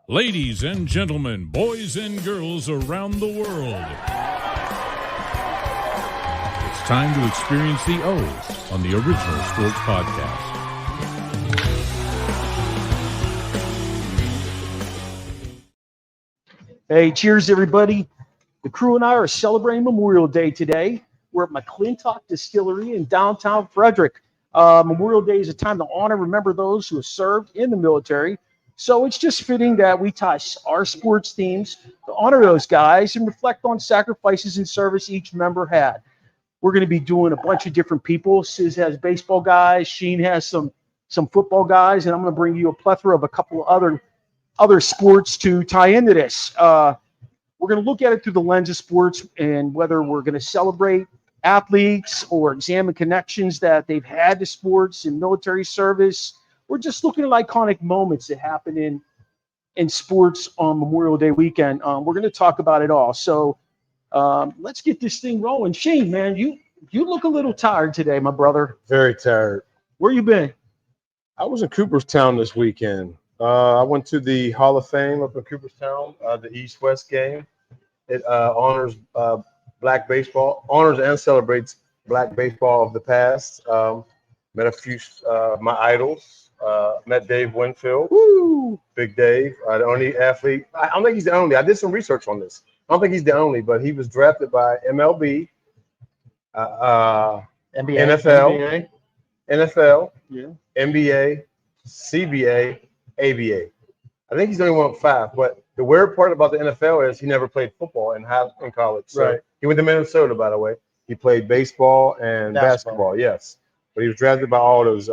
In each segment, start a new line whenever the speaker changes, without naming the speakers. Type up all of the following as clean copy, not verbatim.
Ladies and gentlemen, boys and girls around the world, it's time to experience the O's on the Original Sports Podcast.
Hey, cheers, everybody. The crew and I are celebrating Memorial Day today. We're at McClintock Distillery in downtown Frederick. Memorial Day is a time to honor, remember those who have served in the military. So it's just fitting that we tie our sports teams to honor those guys and reflect on sacrifices and service each member had. We're going to be doing a bunch of different people. Sis has baseball guys. Sheen has some football guys. And I'm going to bring you a plethora of a couple of other sports to tie into this. We're going to look at it through the lens of sports and whether we're going to celebrate athletes or examine connections that they've had to sports and military service. We're just looking at iconic moments that happen in sports on Memorial Day weekend. We're going to talk about it all. So let's get this thing rolling. Shane, man, you look a little tired today, my brother.
Very tired.
Where you been?
I was in Cooperstown this weekend. I went to the Hall of Fame up in Cooperstown, the East-West game. It honors black baseball, honors and celebrates black baseball of the past. Met a few my idols. Met Dave Winfield.
Woo!
Big Dave, the only athlete. I don't think he's the only. I did some research on this. I don't think he's the only, but he was drafted by MLB,
NBA,
NFL, NFL,
yeah,
NBA, CBA, ABA. I think he's the only one with 5. But the weird part about the NFL is he never played football in college. So
right.
He went to Minnesota, by the way. He played baseball and basketball, yes. But he was drafted by all those.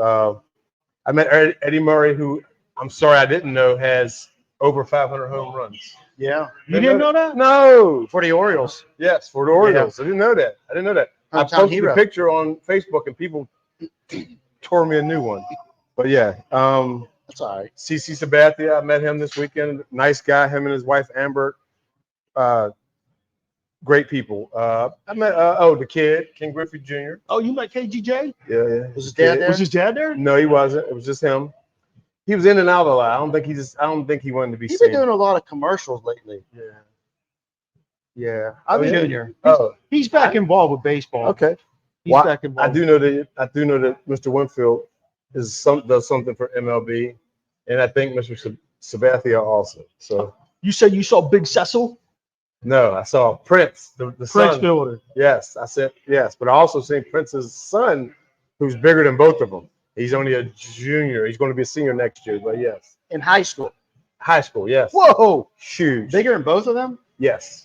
I met Eddie Murray, who I'm sorry I didn't know has over 500 home runs.
Yeah. You didn't know that?
No.
For the Orioles.
Yes, for the Orioles. Yeah. I didn't know that. I posted a picture on Facebook and people tore me a new one. But yeah.
That's all right.
CC Sabathia, I met him this weekend. Nice guy, him and his wife Amber. Great people. I met the kid, Ken Griffey Jr.
Oh, you met KGJ?
Yeah.
Was his dad there? Was his dad there?
No, he wasn't. It was just him. He was in and out a lot. I don't think he wanted to be seen.
He's been doing a lot of commercials lately.
Yeah.
I mean, Junior. He's back involved with baseball.
Okay.
He's back involved.
I do know that Mr. Winfield does something for MLB, and I think Mr. Sabathia also. So
you said you saw Big Cecil?
No, I saw Prince, the
Prince
son.
Builder.
Yes, I said yes, but I also seen Prince's son, who's bigger than both of them. He's only a junior. He's going to be a senior next year, but yes.
In high school?
High school, yes.
Whoa!
Huge.
Bigger than both of them?
Yes.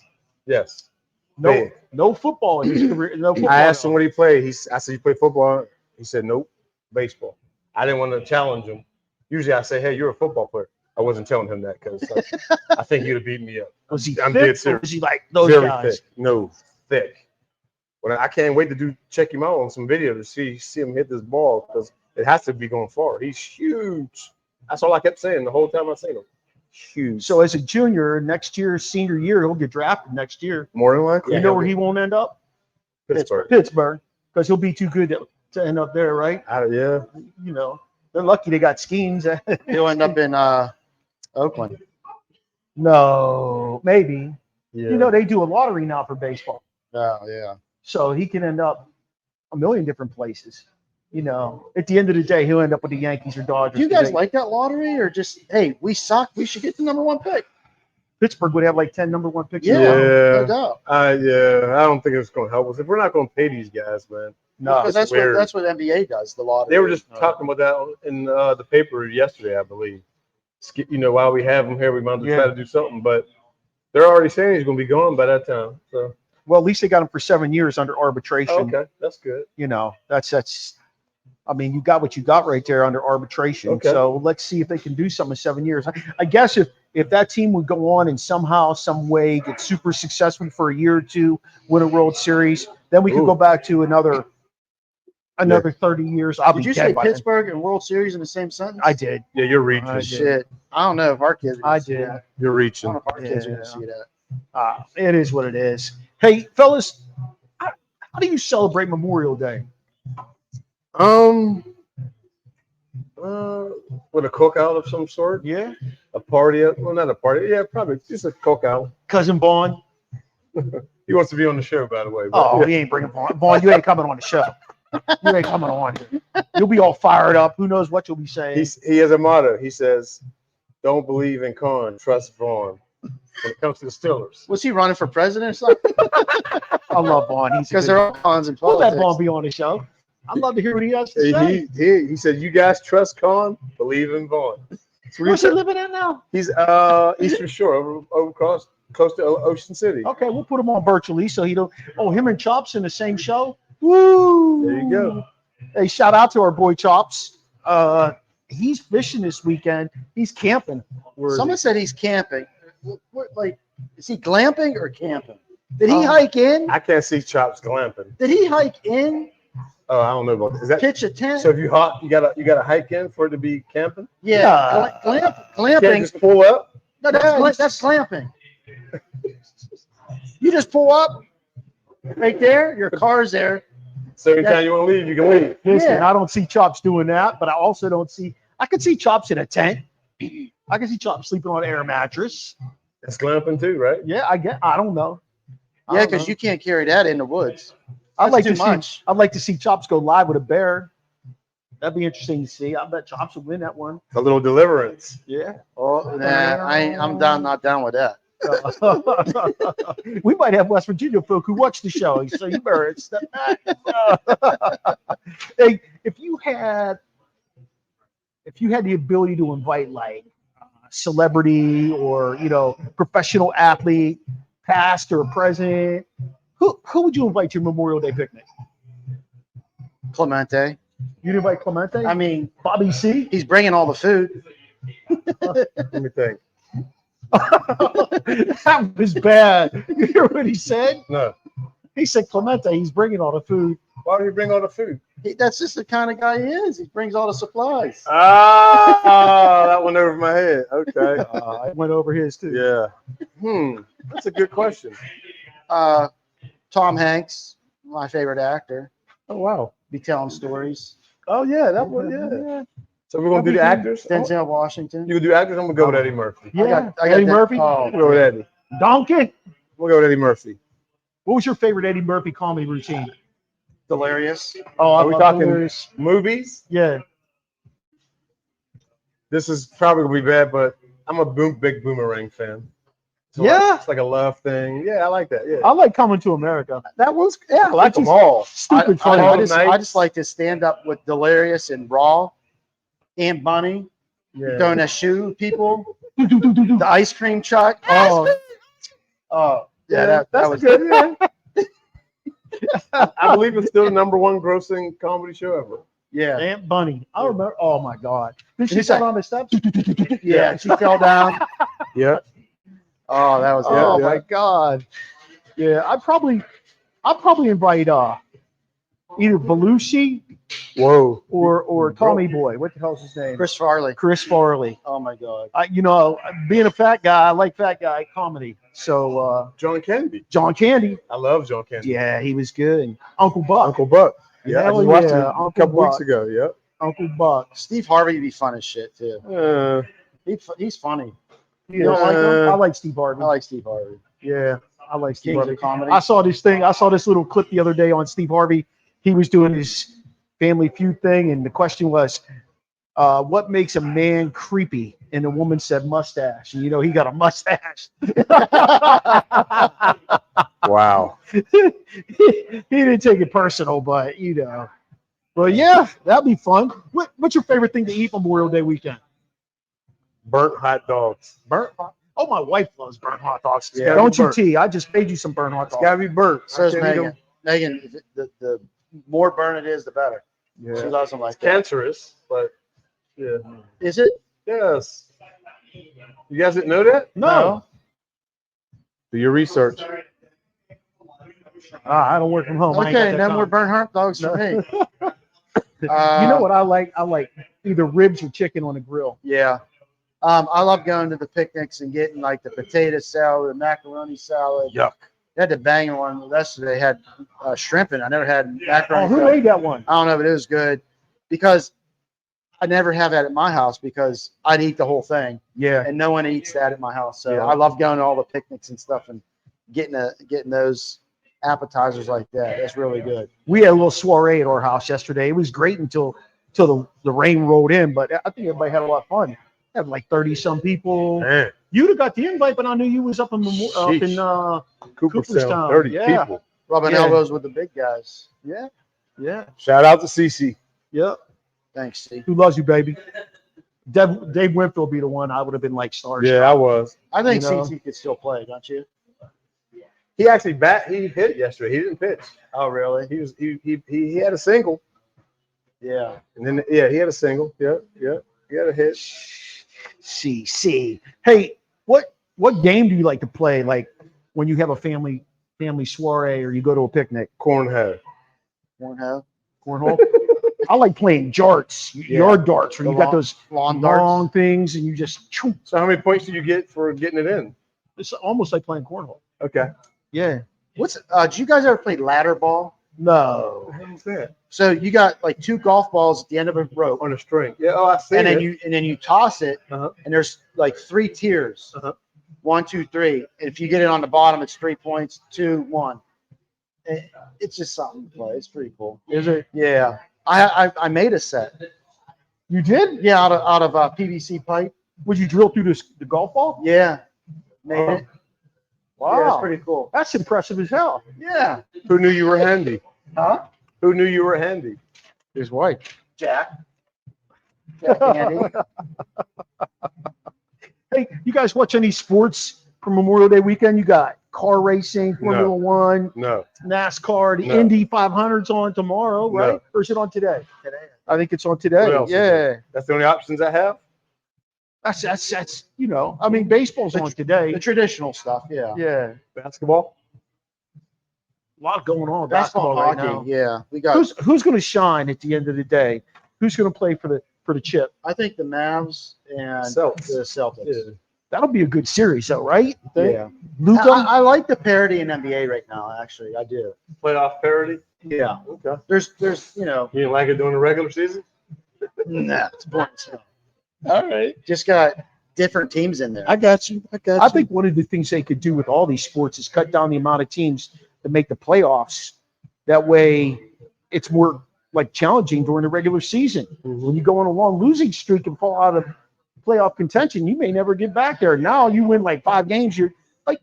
No football in his career. No football.
I asked him what he played. I said, you play football? He said, nope, baseball. I didn't want to challenge him. Usually I say, hey, you're a football player. I wasn't telling him that because I think he'd have beat me up.
Was he
I'm
thick,
dead serious.
or was he like those
Very
guys?
thick. No, thick. Well, I can't wait to check him out on some video to see him hit this ball because it has to be going far. He's huge. That's all I kept saying the whole time I seen him. Huge.
So as a junior, next year, senior year, he'll get drafted next year.
More than likely.
You know where he won't end up?
Pittsburgh.
Pittsburgh, because he'll be too good to end up there, right?
Yeah.
You know, they're lucky they got schemes.
He'll end up in Oakland.
No, maybe.
Yeah.
You know, they do a lottery now for baseball.
Oh, yeah.
So he can end up a million different places. You know, at the end of the day, he'll end up with the Yankees or Dodgers.
Do you guys like that lottery, or just, hey, we suck, we should get the number 1 pick?
Pittsburgh would have like 10 number 1 picks.
Yeah. No doubt.
I don't think it's going to help us. If we're not going to pay these guys, man.
No,
because that's what NBA does, the lottery.
They were just talking about that in the paper yesterday, I believe. You know, while we have him here, we might as well try to do something. But they're already saying he's going to be gone by that time. So,
well, at least they got him for 7 years under arbitration.
Oh, okay, that's good.
You know, that's. I mean, you got what you got right there under arbitration.
Okay.
So let's see if they can do something in 7 years. I guess if that team would go on and somehow, some way, get super successful for a year or two, win a World Series, then we could go back to another 30 years.
Did you say Pittsburgh and World Series in the same sentence?
I did.
Yeah, you're reaching.
Shit. I don't know if our kids
I
see
did.
that.
You're
I
reaching.
don't know if our kids are going to see that.
It is what it is. Hey, fellas, how do you celebrate Memorial Day?
With a cookout of some sort.
Yeah.
A party. Well, not a party. Yeah, probably just a cookout.
Cousin Vaughn.
He wants to be on the show, by the way. But,
Oh,
yeah.
he ain't bringing Vaughn. Vaughn, you ain't coming on the show. You ain't coming on. You'll be all fired up. Who knows what you'll be saying?
He has a motto. He says, "Don't believe in Con, trust Vaughn." When it comes to the Steelers,
Was he running for president or something?
I love Vaughn. He's
Because they're all cons in
we'll let
politics.
Vaughn be on the show. I'd love to hear what he has to say.
he said, "You guys trust Con, believe in Vaughn."
Where's he living at now?
He's Eastern Shore, over close to Ocean City.
Okay, we'll put him on virtually so he don't. Oh, him and Chops in the same show. Woo!
There you go.
Hey, shout out to our boy Chops. He's fishing this weekend. He's camping.
Someone said he's camping. Like, is he glamping or camping? Did he hike in?
I can't see Chops glamping.
Did he hike in?
Oh, I don't know about that. Is that
Pitch a tent?
so? If you hot, you gotta hike in for it to be camping.
Yeah,
You can't
glamping.
just pull up.
No, that's glamping. You just pull up right there. Your car's there.
So anytime you want to leave, you can leave.
Listen,
Yeah.
I don't see Chops doing that, but I also don't see. I could see Chops in a tent. I can see Chops sleeping on an air mattress.
It's glamping too, right?
Yeah, I don't know.
Yeah, because you can't carry that in the woods.
I'd like
too
to
much.
see. I'd like to see Chops go live with a bear. That'd be interesting to see. I bet Chops would win that one.
A little deliverance.
Yeah.
Oh, nah, I'm not down with that.
We might have West Virginia folk who watch the show, so you better step back. Hey, if you had the ability to invite like a celebrity or professional athlete, past or present, who would you invite to your Memorial Day picnic?
Clemente.
You'd invite Clemente?
I mean,
Bobby C.
he's bringing all the food.
Let me think.
That was bad. You hear what he said?
No.
He said Clemente, he's bringing all the food.
Why do you bring all the food?
That's just the kind of guy he is. He brings all the supplies.
Ah, that went over my head. Okay.
I went over his too.
Yeah. That's a good question.
Tom Hanks, my favorite actor,
Oh wow.
be telling stories.
Oh yeah, that one. Yeah. So we're gonna do the actors.
Denzel Washington.
You can do actors. I'm gonna go with Eddie Murphy.
Yeah.
I got
Eddie
that-
Murphy.
Oh,
We'll go with Eddie.
Donkey.
We'll go with Eddie Murphy.
What was your favorite Eddie Murphy comedy routine?
Delirious.
Oh,
Are we
love
talking
Delirious.
movies?
Yeah.
This is probably gonna be bad, but I'm a big Boomerang fan. So
Yeah.
it's like a love thing. Yeah, I like that. Yeah.
I like Coming to America.
That one's I like
It's
them
just
all.
Stupid
I
funny.
just like to stand up with Delirious and Raw and Bunny
Yeah.
throwing that shoe at people. The ice cream truck.
Oh,
Yeah, that was
good. Yeah. I believe it's still the #1 grossing comedy show ever.
yeah.
Aunt Bunny. I remember. Oh my God. Did she
He's
sit
like-
on the steps?
Yeah, she fell down.
Yeah.
Oh, that was
Oh
good.
my God. Yeah, I'd probably invite either Belushi
Whoa.
or Tommy Boy. What the hell's his name?
Chris Farley.
Chris Farley.
Oh my God.
Being a fat guy, I like fat guy comedy. So
John Candy.
John Candy.
I love John Candy.
Yeah, he was good. And Uncle Buck.
Uncle Buck. Yeah, I
Hell
just watched it
yeah,
a
Uncle
couple weeks
Buck.
ago. Yep.
Uncle Buck.
Steve Harvey would be fun as shit too. He's funny.
You don't like him? I like Steve
I
Harvey.
like Steve Harvey.
Yeah, I like Steve
Kings
Harvey.
of comedy.
I saw this little clip the other day on Steve Harvey. He was doing his Family Feud thing, and the question was, what makes a man creepy? And the woman said mustache. And he got a mustache.
Wow.
He didn't take it personal, but But yeah, that'd be fun. What's your favorite thing to eat Memorial Day weekend?
Burnt hot dogs.
Burnt hot. Oh, my wife loves burnt hot dogs.
Yeah,
Don't you,
burnt.
T? I just made you some burnt hot
It's
dogs.
gotta be burnt.
So is
I can't eat
Megan. Megan, the more burn it is, the better.
them.
She
Yeah.
loves them like
It's
that.
cancerous, but yeah.
Is it?
Yes. You guys didn't know that?
No.
Do your research.
I don't work from home. I ain't got
Okay,
that
no
time.
more burnt hot dogs for me.
You know what I like? I like either ribs or chicken on the grill.
Yeah. I love going to the picnics and getting like the potato salad, the macaroni salad.
Yuck.
They had the banging one yesterday. They had shrimp in it. I never had macaroni
Oh, who
salad.
made that one?
I don't know, but it was good because I never have that at my house because I'd eat the whole thing,
Yeah.
and no one eats that at my house. So
Yeah.
I love going to all the picnics and stuff and getting those appetizers like that. That's really good.
We had a little soiree at our house yesterday. It was great until the rain rolled in, but I think everybody had a lot of fun. Had like 30-some people.
Man,
You'd have got the invite, but I knew you was up in Cooperstown.
30
Yeah.
people.
Rubbing
Yeah.
elbows with the big guys.
Yeah. Yeah.
Shout out to CC.
Yep.
Thanks, Steve.
Who loves you, baby? Dave Winfield would be the one I would have been like starstruck.
Yeah, I was.
I think
You know?
CC could still play, don't you?
He actually he hit yesterday. He didn't pitch.
Oh, really?
He had a single.
Yeah.
And then he had a single. Yeah. He had a hit.
CC. Hey, what game do you like to play? Like when you have a family soiree or you go to a picnic?
Cornhole.
Cornhole. I like playing darts, yard darts, where you got those
lawn
long
darts.
things and you just.
So how many points do you get for getting it in?
It's almost like playing cornhole.
Okay.
Yeah.
Did you guys ever play ladder ball?
No.
What's that?
So you got like 2 golf balls at the end of a rope,
On a string. Yeah. Oh, I see.
and then you toss it,
Uh-huh.
and there's like 3 tiers.
Uh-huh.
1, 2, 3. And if you get it on the bottom, it's 3 points. 2, 1. It's just something to play. It's pretty cool.
Is it?
Yeah. I made a set.
You did?
Yeah, out of PVC pipe.
Would you drill through the golf ball?
Yeah. Made it.
Wow.
Yeah, it's pretty cool.
That's impressive as hell.
Yeah.
Who knew you were handy?
Huh?
Who knew you were handy?
His wife.
Jack. Jack Andy.
Hey, you guys watch any sports for Memorial Day weekend? You got car racing, Formula One,
No.
NASCAR, the
No.
Indy 500's on tomorrow, right?
No.
Or is it on today?
Today.
I think it's on today.
What else is
Yeah.
That's the only options I have?
That's I mean, baseball's on today.
The traditional stuff, yeah.
Yeah.
Basketball?
A lot going on with
Basketball,
basketball right
hockey,
now.
yeah. We got.
Who's going to shine at the end of the day? Who's going to play for the chip?
I think the Mavs and
Celtics.
the Celtics.
Yeah.
That'll be a good series, though, right?
Yeah.
Luka.
I like the parity in NBA right now. Actually, I do.
Playoff parity?
Yeah.
Okay.
There's
You didn't like it during the regular season?
nah, it's boring.
All right.
Just got different teams in there.
I got you. I think one of the things they could do with all these sports is cut down the amount of teams that make the playoffs. That way, it's more like challenging during the regular season. When you go on a long losing streak and fall out of playoff contention, you may never get back there. Now you win like 5 games. You're like,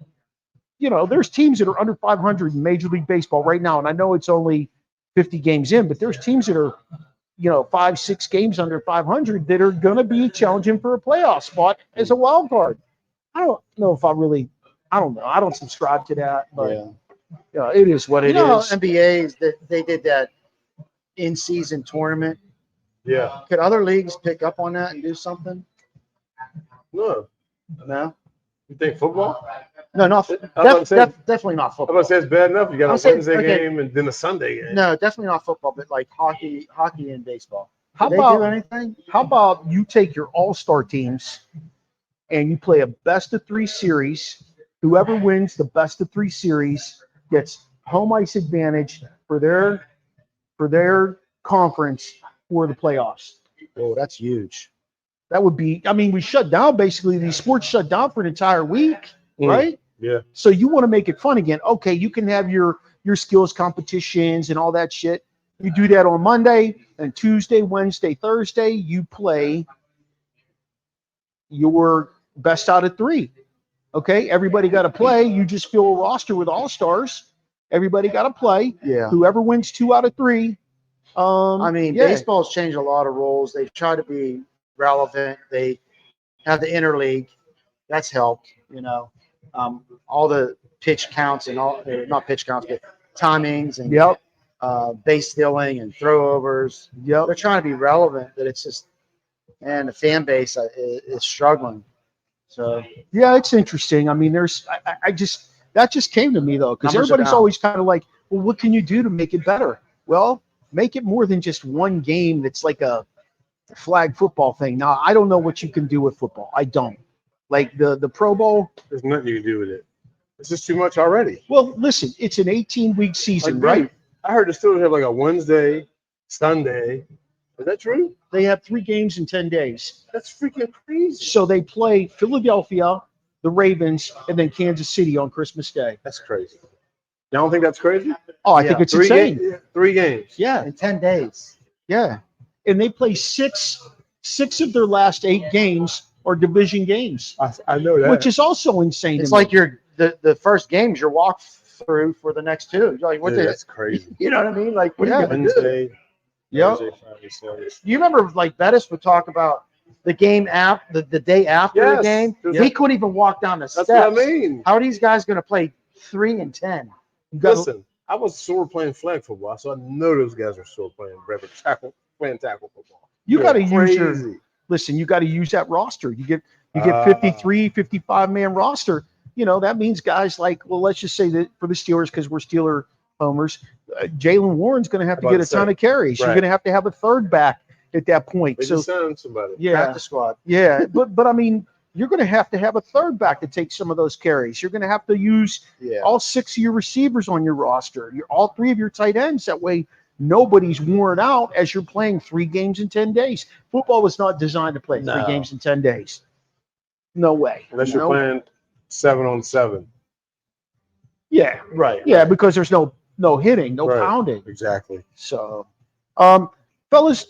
there's teams that are under 500 in Major League Baseball right now, and I know it's only 50 games in, but there's teams that are 5, 6 games under 500 that are going to be challenging for a playoff spot as a wild card. I don't know if I don't know. I don't subscribe to that, but it is what it is.
NBA is that they did that in-season tournament.
Yeah.
Could other leagues pick up on that and do something?
No.
No.
You think football?
No, not
I was about to say-
definitely not
I'm
football.
about to say it's bad enough. You got
I'm
a
saying,
Wednesday
okay.
game and then a Sunday game.
No, definitely not football, but like hockey and baseball.
How
Do they do
about
anything?
How about you take your all-star teams and you play a best-of-3 series? Whoever wins the best-of-3 series gets home ice advantage for their conference for the playoffs.
Oh, that's huge.
That would be, we shut down basically. These sports shut down for an entire week, right?
Yeah.
So you want to make it fun again. Okay, you can have your skills competitions and all that shit. You do that on Monday, and Tuesday, Wednesday, Thursday, you play your best out of 3. Okay, everybody got to play. You just fill a roster with all-stars. Everybody got to play.
Yeah.
Whoever wins 2 out of 3.
Baseball's changed a lot of rules. They try to be relevant. They have the interleague. That's helped, all the pitch counts and all, not pitch counts, but timings and base stealing and throwovers. They're trying to be relevant, but it's just, and the fan base is struggling. So
yeah, it's interesting. That just came to me though, because everybody's always kind of like, well, what can you do to make it better? Well, make it more than just one game that's like a flag football thing. Now, I don't know what you can do with football. I don't. Like the Pro Bowl.
There's nothing you can do with it. It's just too much already.
Well, listen, it's an 18-week season, right?
I heard the Steelers have like a Wednesday, Sunday, Is that true?
They have 3 games in 10 days.
That's freaking crazy.
So they play Philadelphia, the Ravens, and then Kansas City on Christmas Day.
That's crazy. You don't think that's crazy?
Oh, I think it's insane.
3 games.
Yeah,
In 10 days.
yeah. And they play six of their last 8 games are division games,
I know that.
which is also insane.
It's
to
like
me.
the first game's your walk through for the next 2. You're like, what
Dude,
the?
that's crazy.
You know what I mean? Like, what are you gonna do?
Wednesday,
Yep.
Thursday, Friday, Saturday.
Do you remember like Bettis would talk about the game the day after the
Yes.
game?
Yeah.
He couldn't even walk down the steps.
That's what I mean.
How are these guys going to play 3 and 10?
You gotta-
Listen, I was sore playing flag football, so I know those guys are still playing playing tackle football.
You got to use
crazy.
listen, you got to use that roster. You get 53, 55 man roster. You know, that means guys like, well, let's just say that for the Steelers, because we're Steeler homers, Jalen Warren's going to have to get a ton of carries.
Right.
You're going to have a third back at that point.
They
So
just signed somebody.
yeah,
Practice squad.
yeah, but I mean, you're going to have a third back to take some of those carries. You're going to have to use
Yeah.
all 6 of your receivers on your roster. All 3 of your tight ends. That way, nobody's worn out as you're playing 3 games in 10 days. Football was not designed to play 3
No.
games in 10 days. No way.
Unless you're playing 7-on-7.
Yeah,
Right.
yeah, because there's no hitting, no
Right.
pounding.
Exactly.
So, fellas,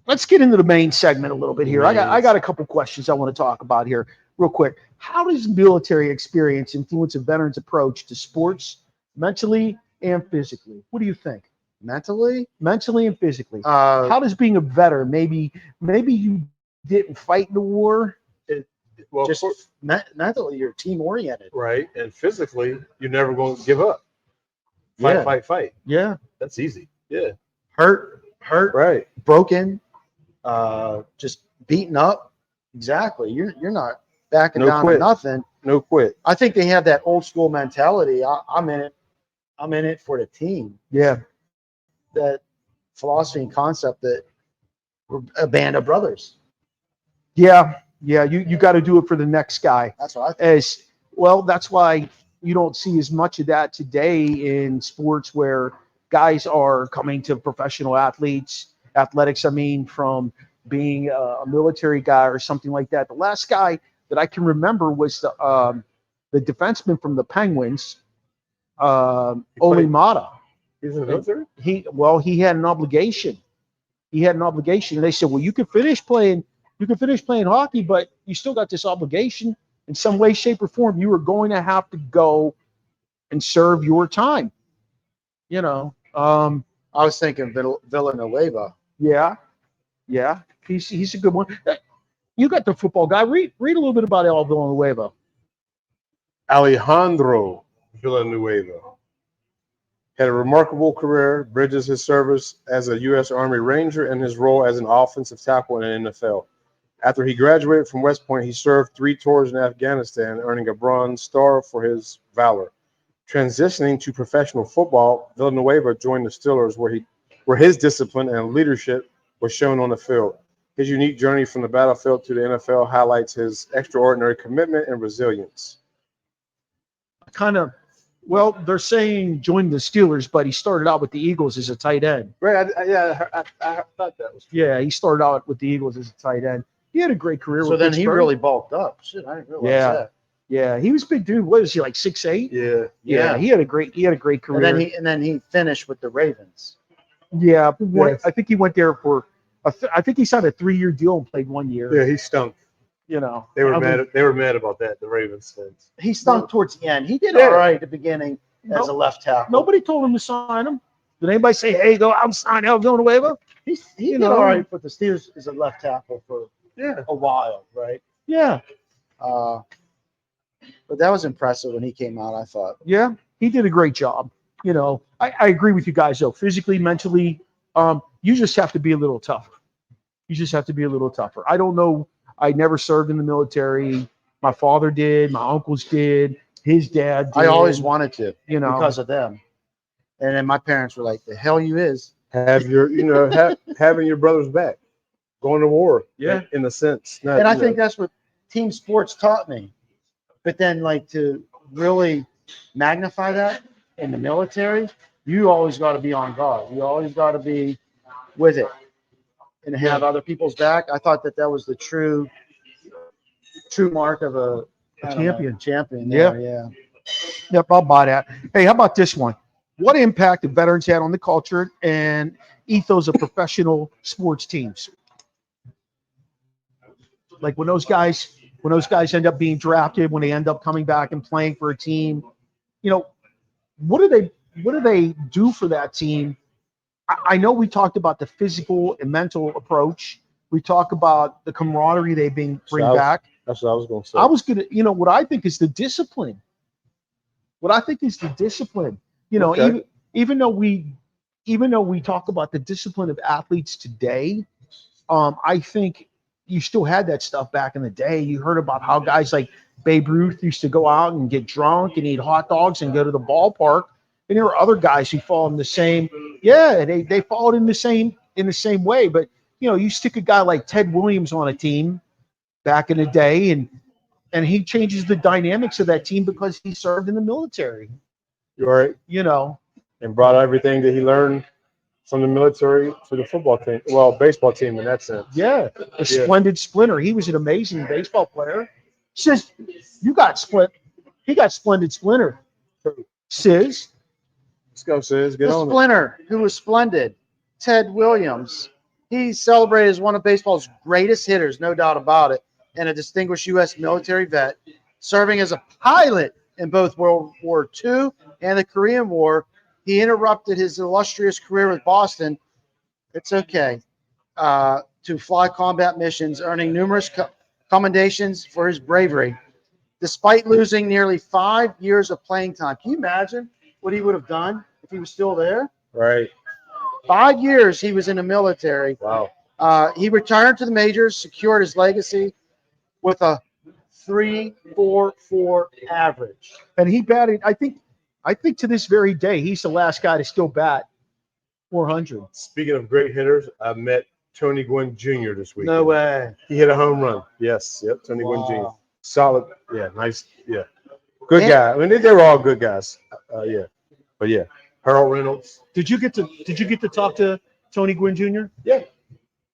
let's get into the main segment a little bit here. I got a couple questions I want to talk about here real quick. How does military experience influence a veteran's approach to sports, mentally and physically? What do you think?
Mentally?
Mentally and physically. How does being a veteran, maybe you didn't fight in the war?
Well,
just mentally, you're team oriented.
right. And physically, you're never going to give up.
Yeah.
Fight.
Yeah.
That's easy. Yeah.
Hurt,
Right.
broken, just beaten up. Exactly. You're not backing
No
down
quit.
to nothing.
No quit.
I think they have that old school mentality. I'm in it for the team.
Yeah.
That philosophy and concept that we're a band of brothers.
Yeah. Yeah. You got to do it for the next guy.
That's what I think.
As well, that's why you don't see as much of that today in sports where guys are coming to professional athletics, I mean, from being a military guy or something like that. The last guy that I can remember was the defenseman from the Penguins, Ole Mata.
He's in the military?
He had an obligation. And they said, well, you can finish playing hockey, but you still got this obligation in some way, shape, or form. You are going to have to go and serve your time. You know,
I was thinking Villanueva.
yeah. He's a good one. You got the football guy. Read a little bit about El Villanueva.
Alejandro Villanueva had a remarkable career, bridges his service as a U.S. Army Ranger and his role as an offensive tackle in the NFL. After he graduated from West Point, he served 3 tours in Afghanistan, earning a Bronze Star for his valor. Transitioning to professional football, Villanueva joined the Steelers, where his discipline and leadership was shown on the field. His unique journey from the battlefield to the NFL highlights his extraordinary commitment and resilience.
They're saying join the Steelers, but he started out with the Eagles as a tight end.
Right? I thought that was true.
Yeah, he started out with the Eagles as a tight end. He had a great career.
So
with
then he
Pittsburgh.
really bulked up. Shit, I didn't realize that.
Yeah, he was a big dude. What is he, like 6'8"?
Yeah.
He had a great career.
And then he finished with the Ravens.
Yeah,
Yes.
I think he went there for. I think he signed a 3-year deal and played 1 year.
Yeah, he stunk.
You know,
They were mad. They were mad about that. The Ravens fans.
He stunk towards the end. He did
Yeah.
all right at the beginning as a left tackle.
Nobody told him to sign him. Did anybody say, "Hey, go out and sign El Villanueva"?
He did
know.
all right with the Steelers as a left tackle for
Yeah.
a while, right?
Yeah,
But that was impressive when he came out, I thought.
yeah, he did a great job. You know, I agree with you guys though. Physically, mentally, you just have to be a little tougher. I don't know. I never served in the military. My father did. My uncles did. His dad did.
I always wanted to,
you know,
because of them. And then my parents were like, "The hell you is."
Having your brother's back, going to war.
Yeah.
In a sense.
And I think that's what team sports taught me. But then, like, to really magnify that in the military, you always got to be on guard. You always got to be with it. and have other people's back. I thought that was the true mark of a
champion.
Champion.
Yeah.
There, yeah.
Yep, I'll buy that. Hey, how about this one? What impact have veterans had on the culture and ethos of professional sports teams? Like when those guys end up being drafted, when they end up coming back and playing for a team, what do they do for that team? I know we talked about the physical and mental approach. We talk about the camaraderie they bring back.
That's what I was going to say.
I was going to, what I think is the discipline. Okay. Even though we talk about the discipline of athletes today, I think you still had that stuff back in the day. You heard about how guys like Babe Ruth used to go out and get drunk and eat hot dogs and go to the ballpark. And there were other guys who followed in the same. Yeah, they followed in the same way. But you stick a guy like Ted Williams on a team back in the day, and he changes the dynamics of that team because he served in the military.
Right. And brought everything that he learned from the military to the football team. Well, baseball team in that sense.
Yeah. Splendid splinter. He was an amazing baseball player. Sis, you got split. He got splendid splinter. Sis.
Let's go, Sis. Get on
Splinter, who was splendid. Ted Williams. He's celebrated as one of baseball's greatest hitters, no doubt about it, and a distinguished U.S. military vet, serving as a pilot in both World War II and the Korean War. He interrupted his illustrious career with Boston. It's okay. To fly combat missions, earning numerous commendations for his bravery. Despite losing nearly 5 years of playing time. Can you imagine what he would have done if he was still there?
Right.
5 years he was in the military.
Wow.
He returned to the majors, secured his legacy with a 3.44 average.
And he batted, I think to this very day, he's the last guy to still bat 400.
Speaking of great hitters, I met Tony Gwynn Jr. this week.
No way.
He hit a home run. Yes. Yep. Tony Gwynn Jr. Solid. Yeah. Nice. Yeah. Good guy. I mean, they were all good guys. Yeah. But yeah. Harold Reynolds.
Did you get to talk to Tony Gwynn Jr.?
Yeah.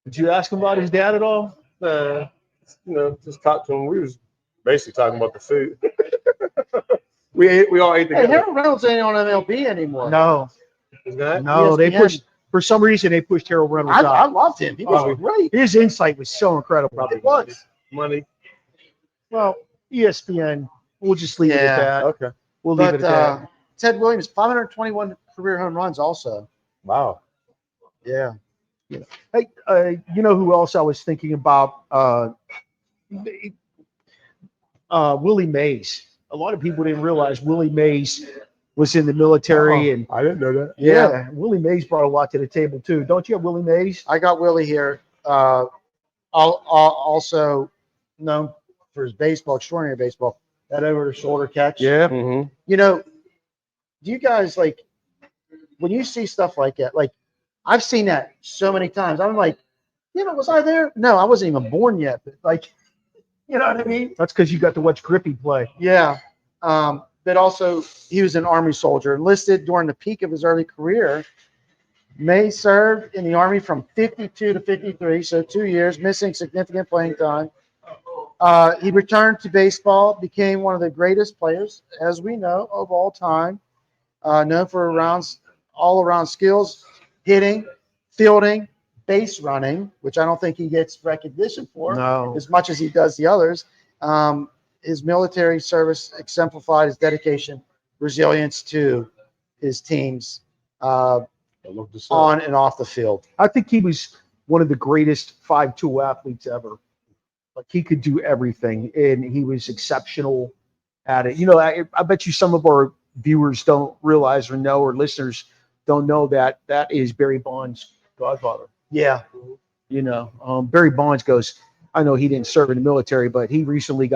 Did you ask him about his dad at all?
Just talked to him. We was basically talking about the food. we all ate together.
Hey, Harold Reynolds ain't on MLB anymore.
No.
Is that?
No, they pushed. For some reason, they pushed Harold Reynolds out.
I loved him. He was great.
His insight was so incredible.
Probably
It was.
money.
Well, ESPN. We'll just leave it at that.
Okay.
We'll leave it at that.
Ted Williams, 521 career home runs also.
Wow.
Yeah.
Hey, you know who else I was thinking about? Willie Mays. A lot of people didn't realize Willie Mays was in the military, and
I didn't know that.
Yeah, Willie Mays brought a lot to the table too. Don't you have Willie Mays?
I got Willie here. Also known for his baseball, extraordinary baseball, that over-the-shoulder catch.
Yeah.
Mm-hmm.
Do you guys when you see stuff like that? Like, I've seen that so many times. I'm like, was I there? No, I wasn't even born yet. But you know what I mean?
That's because you got to watch Grippy play.
Yeah. But also, he was an Army soldier, enlisted during the peak of his early career. May served in the Army from 52 to 53, so 2 years, missing significant playing time. He returned to baseball, became one of the greatest players, as we know, of all time. Known for all-around skills, hitting, fielding, base running, which I don't think he gets recognition for as much as he does the others. His military service exemplified his dedication, resilience to his teams on and off the field.
I think he was one of the greatest 5'2" athletes ever. Like, he could do everything, and he was exceptional at it. I bet you some of our viewers don't realize or know, or listeners don't know that is Barry Bonds' godfather.
Yeah.
Barry Bonds goes, I know he didn't serve in the military, but he recently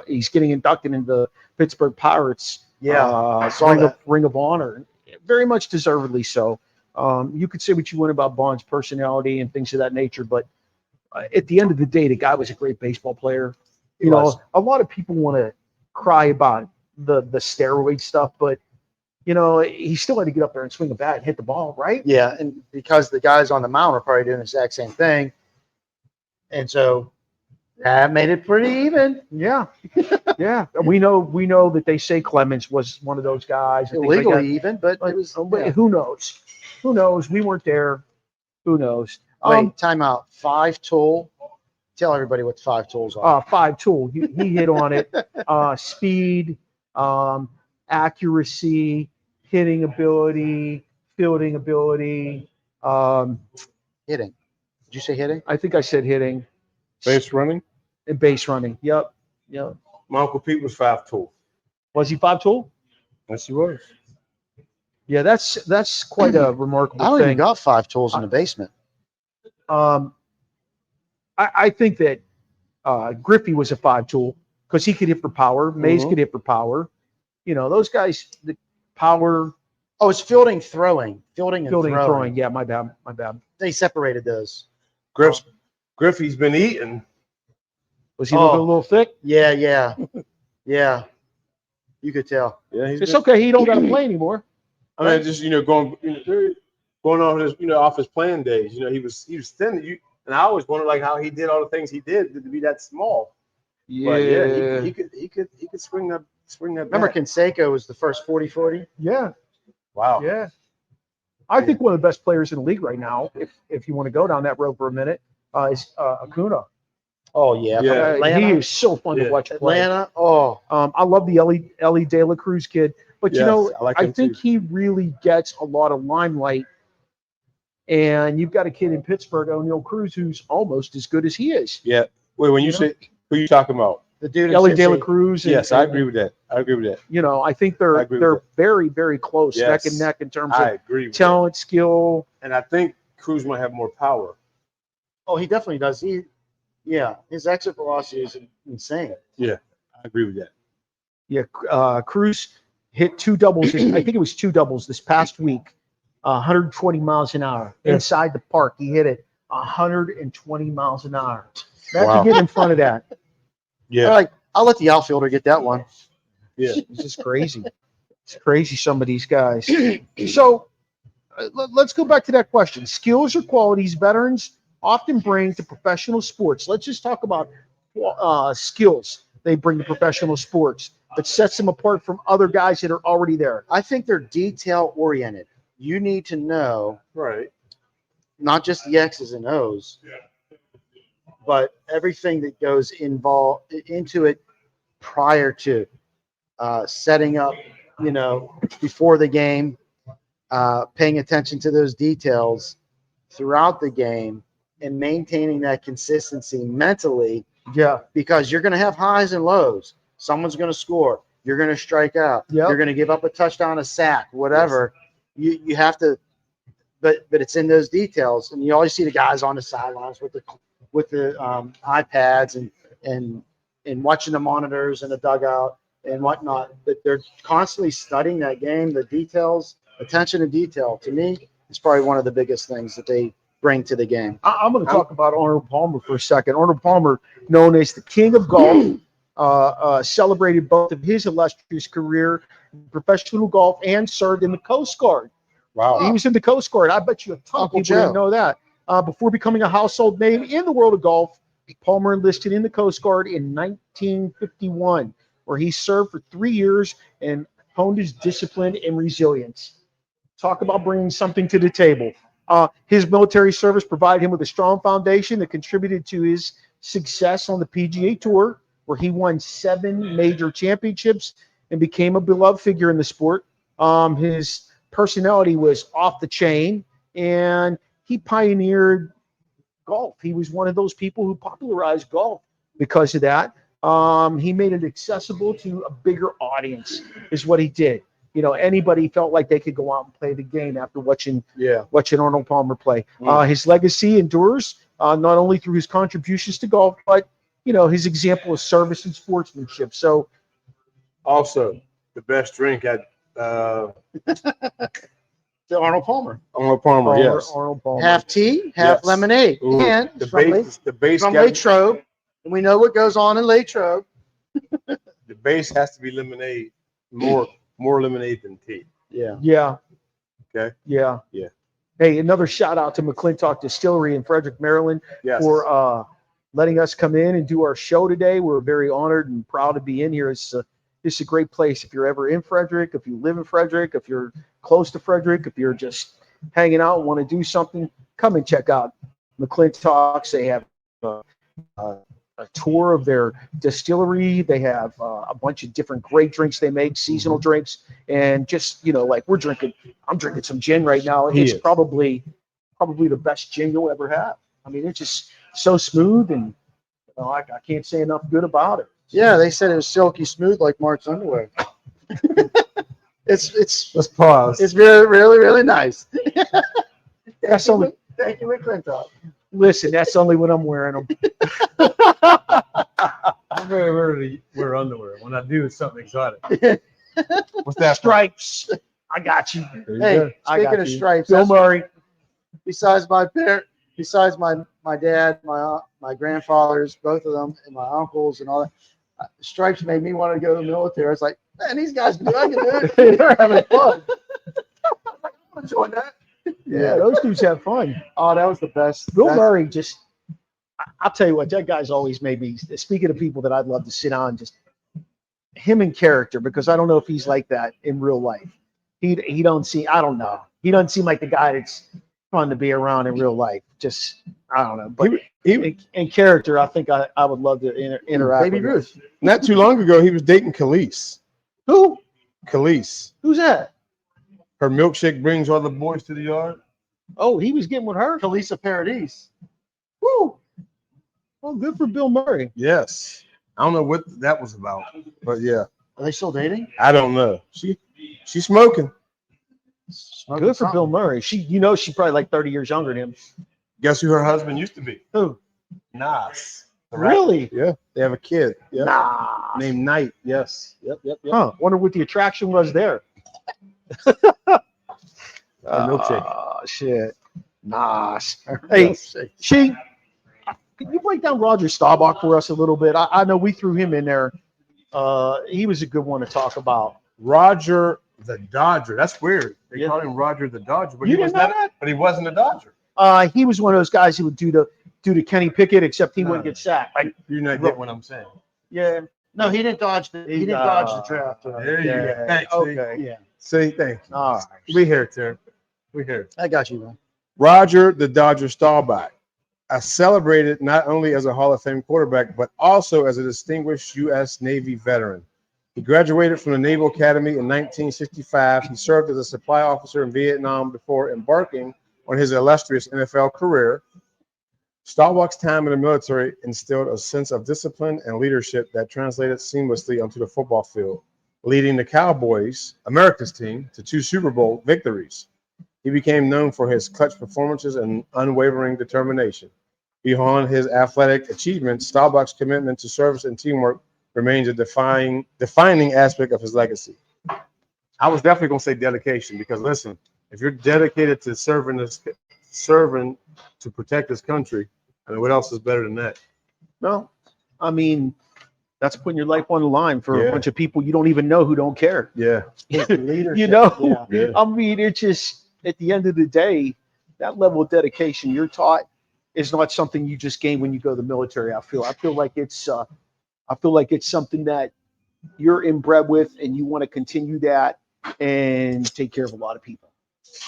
he's getting inducted into the Pittsburgh Pirates Ring of Honor. Very much deservedly so. You could say what you want about Bonds' personality and things of that nature, but at the end of the day, the guy was a great baseball player. A lot of people want to cry about the steroid stuff, but he still had to get up there and swing a bat and hit the ball, right?
Yeah, and because the guys on the mound are probably doing the exact same thing, And so that made it pretty even.
Yeah, yeah. We know that they say Clemens was one of those guys. and things like
Illegally
that.
even, but it was.
But
Yeah.
who knows? Who knows? We weren't there. Who knows?
Wait, time out. 5-tool. Tell everybody what 5 tools are.
5-tool. He hit on it. Speed, accuracy, hitting ability, fielding ability.
Hitting. Did you say hitting?
I think I said hitting
Base running.
and base running. Yep.
My Uncle Pete was 5-tool.
Was he 5-tool?
Yes, he was.
Yeah, that's quite a remarkable
I don't
thing.
even got 5 tools in the basement.
I think that Griffey was a 5-tool because he could hit for power. Mays could hit for power. Those guys, the power.
Oh, it's fielding, throwing. Fielding and throwing.
Yeah, my bad.
They separated those.
Griffey's been eating.
Was he looking a little thick?
Yeah. Yeah. You could tell.
Yeah,
It's okay. He don't got to play anymore.
I mean, just going on his off his playing days. He was thin. And I always wondered like how he did all the things he did to be that small.
Yeah.
But yeah, he could swing that.
Remember,
bat.
Canseco was the first 40-40.
Yeah.
Wow.
Yeah. I think one of the best players in the league right now, if you want to go down that road for a minute, is Acuna.
Oh yeah.
Yeah.
He is so fun to watch play.
Atlanta. Oh,
I love the Ellie De La Cruz kid, but
Yes, I like him
think
too.
he really gets a lot of limelight. And you've got a kid in Pittsburgh, O'Neal Cruz, who's almost as good as he is.
Yeah. Wait, when you say who you talking about?
the dude.
Ellie De La
Cincy.
Cruz.
Yes, I agree with that. I
think
I agree with
they're
that.
very, very close,
Yes.
neck and neck in terms
I
of
agree with
talent, skill.
that. And I think Cruz might have more power.
Oh, he definitely does. His exit velocity is insane.
I agree with that.
Yeah, Cruz hit 2 doubles. I think it was 2 doubles this past week, 120 miles an hour inside the park. He hit it 120 miles an hour.
Wow.
To get in front of that.
Yeah.
I'll let the outfielder get that one.
Yeah.
It's just crazy. It's crazy, some of these guys. So let's go back to that question. Skills or qualities veterans often bring to professional sports. Let's just talk about skills they bring to professional sports that sets them apart from other guys that are already there.
I think they're detail oriented. You need to know
Right.
not just the X's and O's, but everything that goes into it prior to setting up, before the game, paying attention to those details throughout the game and maintaining that consistency mentally,
Yeah.
because you're going to have highs and lows. Someone's going to score. You're going to strike out.
Yep.
You're going to give up a touchdown, a sack, whatever. Yes. You have to, but it's in those details. And you always see the guys on the sidelines with the iPads and watching the monitors and the dugout and whatnot. But they're constantly studying that game, the details, attention to detail. To me, is probably one of the biggest things that they bring to the game.
I'm going to talk about Arnold Palmer for a second. Arnold Palmer, known as the king of golf, celebrated both of his illustrious career in professional golf and served in the Coast Guard.
Wow.
He was in the Coast Guard. I bet you a ton
Uncle
of people didn't
Joe.
know that. Before becoming a household name in the world of golf, Palmer enlisted in the Coast Guard in 1951, where he served for 3 years and honed his discipline and resilience. Talk about bringing something to the table. His military service provided him with a strong foundation that contributed to his success on the PGA Tour, where he won 7 major championships and became a beloved figure in the sport. His personality was off the chain, and he pioneered golf. He was one of those people who popularized golf because of that. He made it accessible to a bigger audience, is what he did. Anybody felt like they could go out and play the game after watching Arnold Palmer play. His legacy endures not only through his contributions to golf, but his example of service and sportsmanship. So,
Also, the best drink at
The Arnold Palmer.
Arnold Palmer. Yes.
Arnold Palmer.
Half tea, half
Yes.
lemonade.
Ooh,
And
the
from
base got-
Latrobe. And we know what goes on in Latrobe.
the base has to be lemonade. More lemonade than tea.
Yeah.
Yeah.
Okay.
Yeah.
Yeah.
Hey, another shout out to McClintock Distillery in Frederick, Maryland,
Yes.
for letting us come in and do our show today. We're very honored and proud to be in here. It's a great place. If you're ever in Frederick, if you live in Frederick, if you're close to Frederick, if you're just hanging out and want to do something, come and check out McClintock's. They have a tour of their distillery. They have a bunch of different great drinks they make, seasonal drinks, and just, like I'm drinking some gin right now. It's probably the best gin you'll ever have. I mean, it's just so smooth, and I can't say enough good about it.
Yeah, they said it was silky smooth like Mark's underwear. Let's
pause.
It's really, really, really nice.
That's only.
Thank you, McClintock.
Listen, that's only when I'm wearing them.
I'm very rarely wear underwear. When I do, it's something exotic. What's that?
Stripes. I got you.
Hey, speaking of stripes,
Bill Murray.
Besides my dad, my grandfathers, both of them, and my uncles and all that, stripes made me want to go to the military. I was like, man, these guys can do it. They're having fun. I'm enjoying that.
Yeah, those dudes have fun.
Oh, that was the best.
Bill Murray I'll tell you what, that guy's always made me, speaking of people that I'd love to sit on, just him in character, because I don't know if he's like that in real life. He don't seem, I don't know. He doesn't seem like the guy that's fun to be around in real life. Just, I don't know. But in character, I think I would love to interact
Baby
with
Ruth.
him.
Not too long ago, he was dating Khalees.
Who?
Khalees.
Who's that?
Her milkshake brings all the boys to the yard.
Oh, he was getting with her?
Kalisa Paradis.
Woo! Well, good for Bill Murray.
Yes. I don't know what that was about, but yeah.
Are they still dating?
I don't know. She's smoking.
Good for Bill Murray. She's probably like 30 years younger than him.
Guess who her husband used to be?
Who?
Nas.
Really?
Yeah. They have a kid. Yeah.
Nah.
Named Knight. Yes. Yep.
Huh. Wonder what the attraction was there.
Milkshake.
Shit. Nas. Hey, can you break down Roger Staubach for us a little bit? I know we threw him in there. He was a good one to talk about.
Roger the Dodger. That's weird. They called him Roger the Dodger, but he wasn't a Dodger.
He was one of those guys who would do to Kenny Pickett, except he wouldn't get sacked.
You're not getting what I'm saying.
Yeah.
No, he didn't dodge the draft.
There you go. Thanks.
Okay.
Yeah.
See, thank you.
All right.
We here, Terry. We here.
I got you, man.
Roger the Dodger Staubach, celebrated not only as a Hall of Fame quarterback, but also as a distinguished U.S. Navy veteran. He graduated from the Naval Academy in 1965. He served as a supply officer in Vietnam before embarking on his illustrious NFL career. Staubach's time in the military instilled a sense of discipline and leadership that translated seamlessly onto the football field, leading the Cowboys, America's team, to 2 Super Bowl victories. He became known for his clutch performances and unwavering determination. Beyond his athletic achievements, Staubach's commitment to service and teamwork remains a defining aspect of his legacy. I was definitely going to say dedication, because listen, if you're dedicated to serving to protect this country, I mean, what else is better than that?
No, I mean, that's putting your life on the line for a bunch of people you don't even know who don't care.
Yeah.
You know, yeah. I mean, it's just, at the end of the day, that level of dedication you're taught is not something you just gain when you go to the military. I feel like it's something that you're inbred with, and you want to continue that and take care of a lot of people.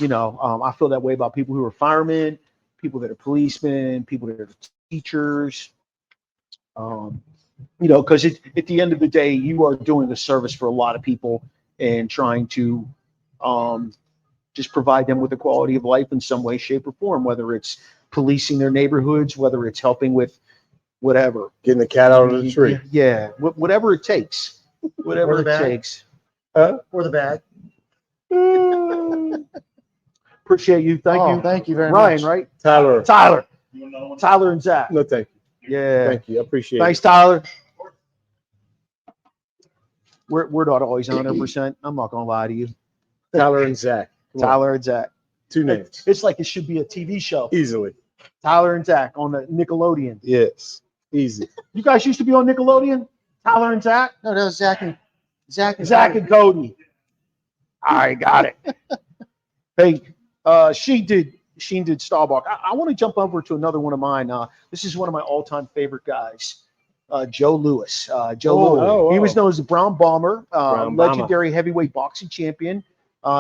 I feel that way about people who are firemen, people that are policemen, people that are teachers. Because at the end of the day, you are doing a service for a lot of people and trying to just provide them with a quality of life in some way, shape, or form, whether it's policing their neighborhoods, whether it's helping with whatever.
Getting the cat out of the tree.
Yeah, whatever it takes. Whatever it takes.
Or the bag.
Appreciate you. Thank you.
Thank you very
Ryan,
much.
right?
Tyler.
Tyler and Zach.
No, thank you.
Yeah.
Thank you. I appreciate
Thanks,
it.
Tyler. We're not always 100%. I'm not going to lie to you.
Tyler and Zach.
Tyler and Zach.
2 names.
It's like it should be a TV show.
Easily.
Tyler and Zach on the Nickelodeon.
Yes. Easy.
You guys used to be on Nickelodeon? Tyler and Zach?
No, that was Zach and
Cody. I got it. Hey, she Sheen did Staubach. I want to jump over to another one of mine. This is one of my all-time favorite guys, Joe Louis. He was known as the Brown Bomber, legendary heavyweight boxing champion.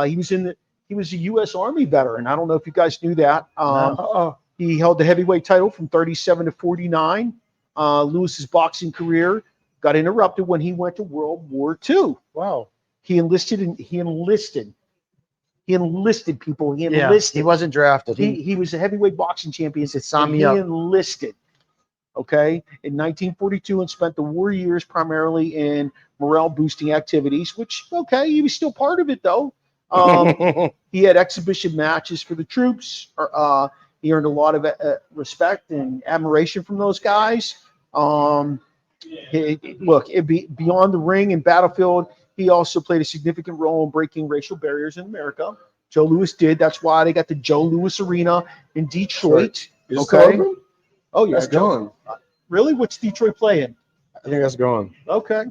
He was a U.S. Army veteran. I don't know if you guys knew that. He held the heavyweight title from 37 to 49. Lewis's boxing career got interrupted when he went to World War II.
Wow.
He enlisted. He
wasn't drafted.
He was a heavyweight boxing champion.
He
enlisted. Okay, in 1942, and spent the war years primarily in morale boosting activities. Which, okay, he was still part of it though. He had exhibition matches for the troops. He earned a lot of respect and admiration from those guys. Beyond the ring and battlefield, he also played a significant role in breaking racial barriers in America. Joe Louis did. That's why they got the Joe Louis Arena in Detroit. Okay. Oh, yeah.
That's gone.
Really? What's Detroit playing?
I think that's gone.
Okay.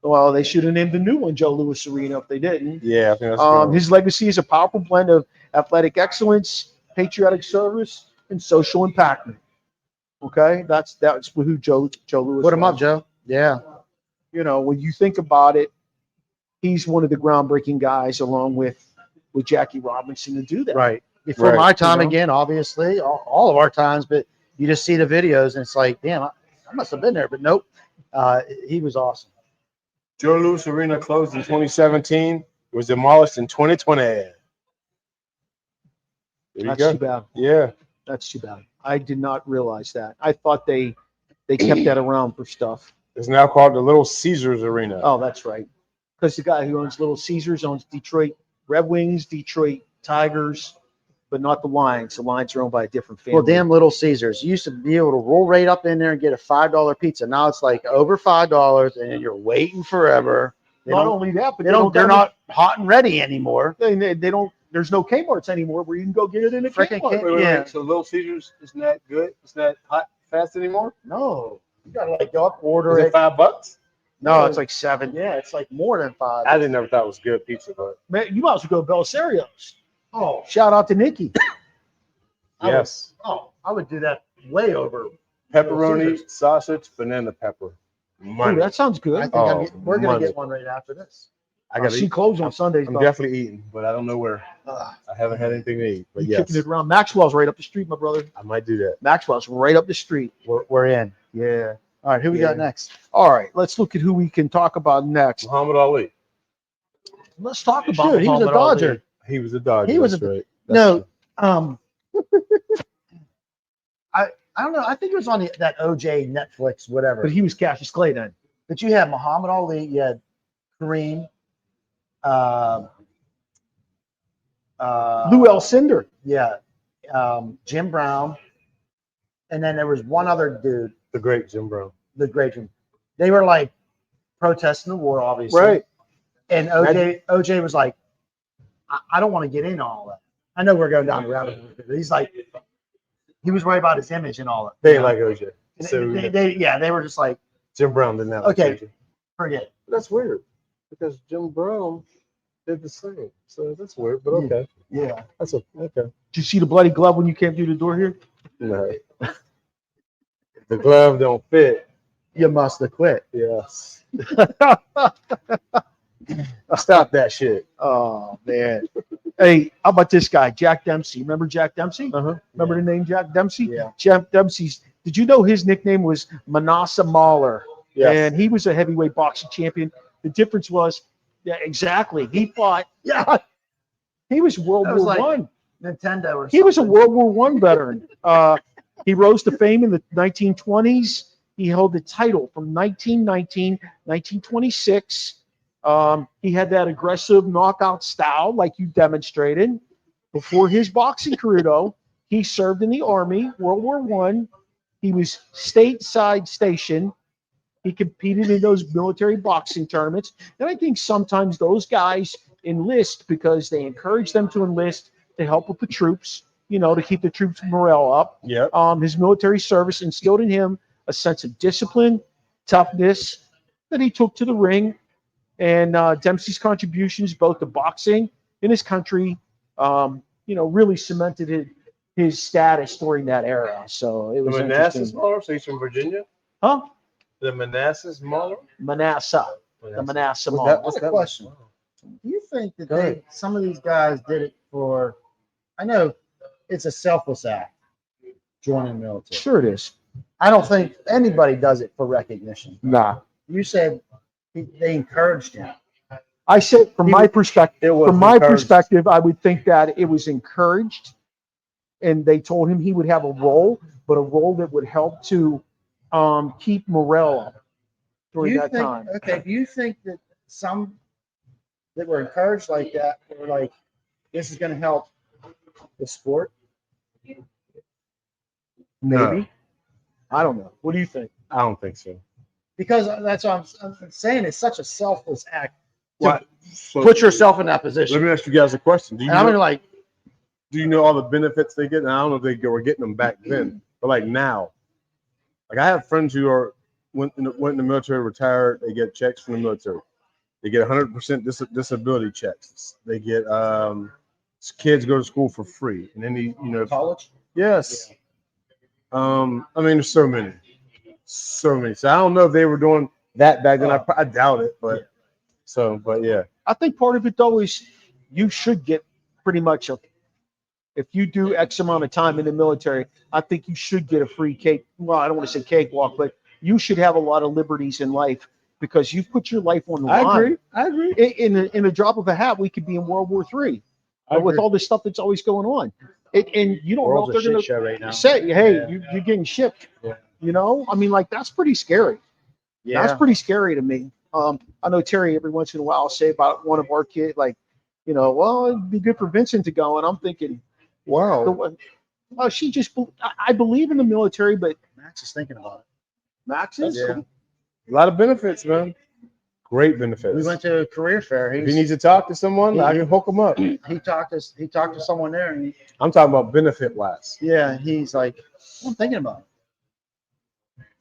Well, they should have named the new one Joe Louis Arena if they didn't.
Yeah, I think that's gone.
His legacy is a powerful blend of athletic excellence, patriotic service, and social impactment. Okay, that's who Joe Louis.
Put him up, Joe. Yeah.
You know, when you think about it, he's one of the groundbreaking guys, along with Jackie Robinson, to do that.
Right. Before my time, again, obviously, all of our times, but you just see the videos and it's like, damn, I must have been there, but nope. He was awesome.
Joe Louis Arena closed in 2017. It was demolished in 2020.
That's too bad.
Yeah.
That's too bad. I did not realize that. I thought they kept that around for stuff.
It's now called the Little Caesars Arena.
Oh, that's right. Because the guy who owns Little Caesars owns Detroit Red Wings, Detroit Tigers, but not the Lions. The Lions are owned by a different family.
Well, damn Little Caesars. You used to be able to roll right up in there and get a $5 pizza. Now it's like over $5, and you're waiting forever.
Not only that, but
they're not hot and ready anymore.
They don't. There's no Kmart's anymore where you can go get it in a
freaking
Kmart.
Yeah.
So Little Caesars isn't that good? It's not hot fast anymore?
No. You gotta like go up, order
it. $5?
No, it's like $7.
Yeah, it's like more than $5.
I never thought it was good pizza, but
man, you might as well go to Belisario's.
Oh,
shout out to Nikki.
Yes.
I would do that way over.
Pepperoni, sausage, banana pepper.
Ooh, that sounds good.
I think we're gonna get one right after this.
She closed on Sundays.
I'm definitely eating, but I don't know where. I haven't had anything to eat. But
kicking it around. Maxwell's right up the street, my brother.
I might do that.
Maxwell's right up the street.
We're in.
Yeah.
All right, who we got next?
All right, let's look at who we can talk about next.
Muhammad Ali.
Let's talk about
he was a Dodger.
Ali.
He was a Dodger.
He was
right.
No. I don't know. I think it was on that OJ Netflix, whatever.
But he was Cassius Clay then.
But you had Muhammad Ali, you had Kareem,
Lou Alcindor.
Yeah. Jim Brown. And then there was one other dude.
The great Jim Brown.
The great Jim. They were like protesting the war, obviously.
Right.
And OJ was like, I don't want to get into all that. I know we're going down the rabbit hole, but he's like, he was worried about his image and all that.
They like OJ.
So they were just like,
Jim Brown didn't have
okay, forget it.
That's weird because Jim Brown did the same. So that's weird, but okay.
Yeah.
That's okay.
Did you see the bloody glove when you came through the door here?
No. The glove don't fit.
You must have quit.
Yes. Stop that shit.
Oh, man. Hey, how about this guy, Jack Dempsey? Remember Jack Dempsey? Remember the name Jack Dempsey?
Yeah.
Jack Dempsey's. Did you know his nickname was Manasseh Mahler?
Yes.
And he was a heavyweight boxing champion. The difference was, exactly. He fought. Yeah. He was World War I.
Nintendo or something.
He was a World War I veteran. He rose to fame in the 1920s. He held the title from 1919, 1926. He had that aggressive knockout style like you demonstrated. Before his boxing career, though, he served in the Army, World War I. He was stateside stationed. He competed in those military boxing tournaments. And I think sometimes those guys enlist because they encourage them to enlist to help with the troops, to keep the troops' morale up.
Yeah.
His military service instilled in him a sense of discipline, toughness that he took to the ring. And Dempsey's contributions both to boxing in his country, really cemented his status during that era. So it
The
was
Manassas
interesting.
Mahler, so he's from Virginia.
Huh?
The Manassas Mahler.
Manasseh. The Manasseh
What's
Mall.
that?
I
What's
got a
that?
question. Do you think that
Go ahead.
some of these guys did it for? I know it's a selfless act joining the military.
Sure it is.
I don't think anybody does it for recognition.
Nah.
You said they encouraged him.
I said from my perspective,
encouraged.
I would think that it was encouraged, and they told him he would have a role, but a role that would help to keep morale up during that time.
Okay, do you think that some that were encouraged like that were like, this is going to help the sport?
Maybe. I don't know. What do you think?
I don't think so.
Because that's what I'm saying. It's such a selfless act.
What? So,
Put yourself in that
let
position.
me ask you guys a question. Do you
And I'm
know,
gonna like,
do you know all the benefits they get? And I don't know if they were getting them back then, but like now, like I have friends who are went in the military, retired. They get checks from the military. They get 100% disability checks. They get kids go to school for free, and then
college.
yes. I mean, there's so many. So I don't know if they were doing that back then. I doubt it, but yeah.
I think part of it though is you should get pretty much if you do X amount of time in the military, I think you should get a free cake. Well, I don't want to say cakewalk, but you should have a lot of liberties in life because you've put your life on the line.
I agree.
In a drop of a hat, we could be in World War III with all this stuff that's always going on. And you don't know if they're going to
right now.
say, hey, you're getting shipped.
Yeah.
You know, I mean, like that's pretty scary.
Yeah.
That's pretty scary to me. I know Terry every once in a while will say about one of our kids, like, well, it'd be good for Vincent to go. And I'm thinking, wow, she just, I believe in the military, but
Max is thinking about it.
Max is.
Yeah. A lot of benefits, man. Great benefits.
We went to a career fair.
If he needs to talk to someone, I can hook him up.
He talked to someone there, and
I'm talking about benefit wise.
he's like, I'm thinking about it.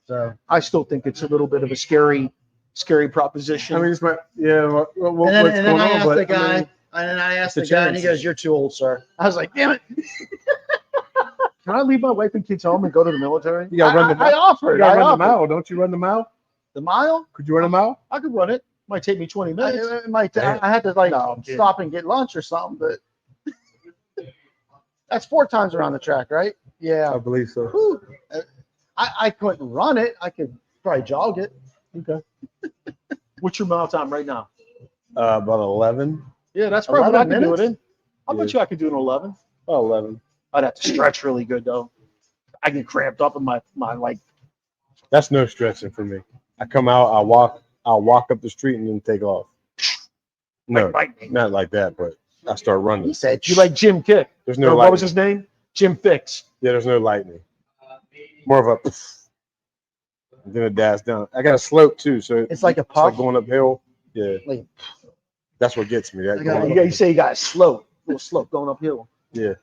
So
I still think it's a little bit of a scary proposition.
I mean, it's my what's
and then
going
I
on?
asked
But
the guy,
I mean,
and then I asked
the
the guy, and he
chance.
goes, "You're too old, sir." I was like, "Damn it!"
Can I leave my wife and kids home and go to the military?
you gotta run the
I
mile.
offered.
You gotta
I
run the
offered.
mile. Don't you run the mile?
The mile?
Could you run a mile?
I could run it. Might take me 20 minutes.
It might.
Damn.
I had to like
No, I'm kidding.
stop and get lunch or something, but that's 4 times around the track, right? Yeah.
I believe so.
Whew. I couldn't run it. I could probably jog it.
Okay. What's your mile time right now?
About 11.
Yeah, that's probably what I
11
could do it
minutes?
in. I bet you I could do an 11.
About 11.
I'd have to stretch really good though. I get cramped up in my like.
That's no stretching for me. I come out, I'll walk up the street and then take off. No,
lightning.
not like that, but I start running.
He said,
You like Jim Kick?
There's
Or
no
what was
lightning.
his name? Jim Fix.
Yeah, there's no lightning. More of a then it dies down. I got a slope too, so
It's like a
it's like
puff.
going uphill. Yeah,
Like-
that's what gets me. That
I got-
going
You
up-
say you got a slope, little slope going uphill.
yeah.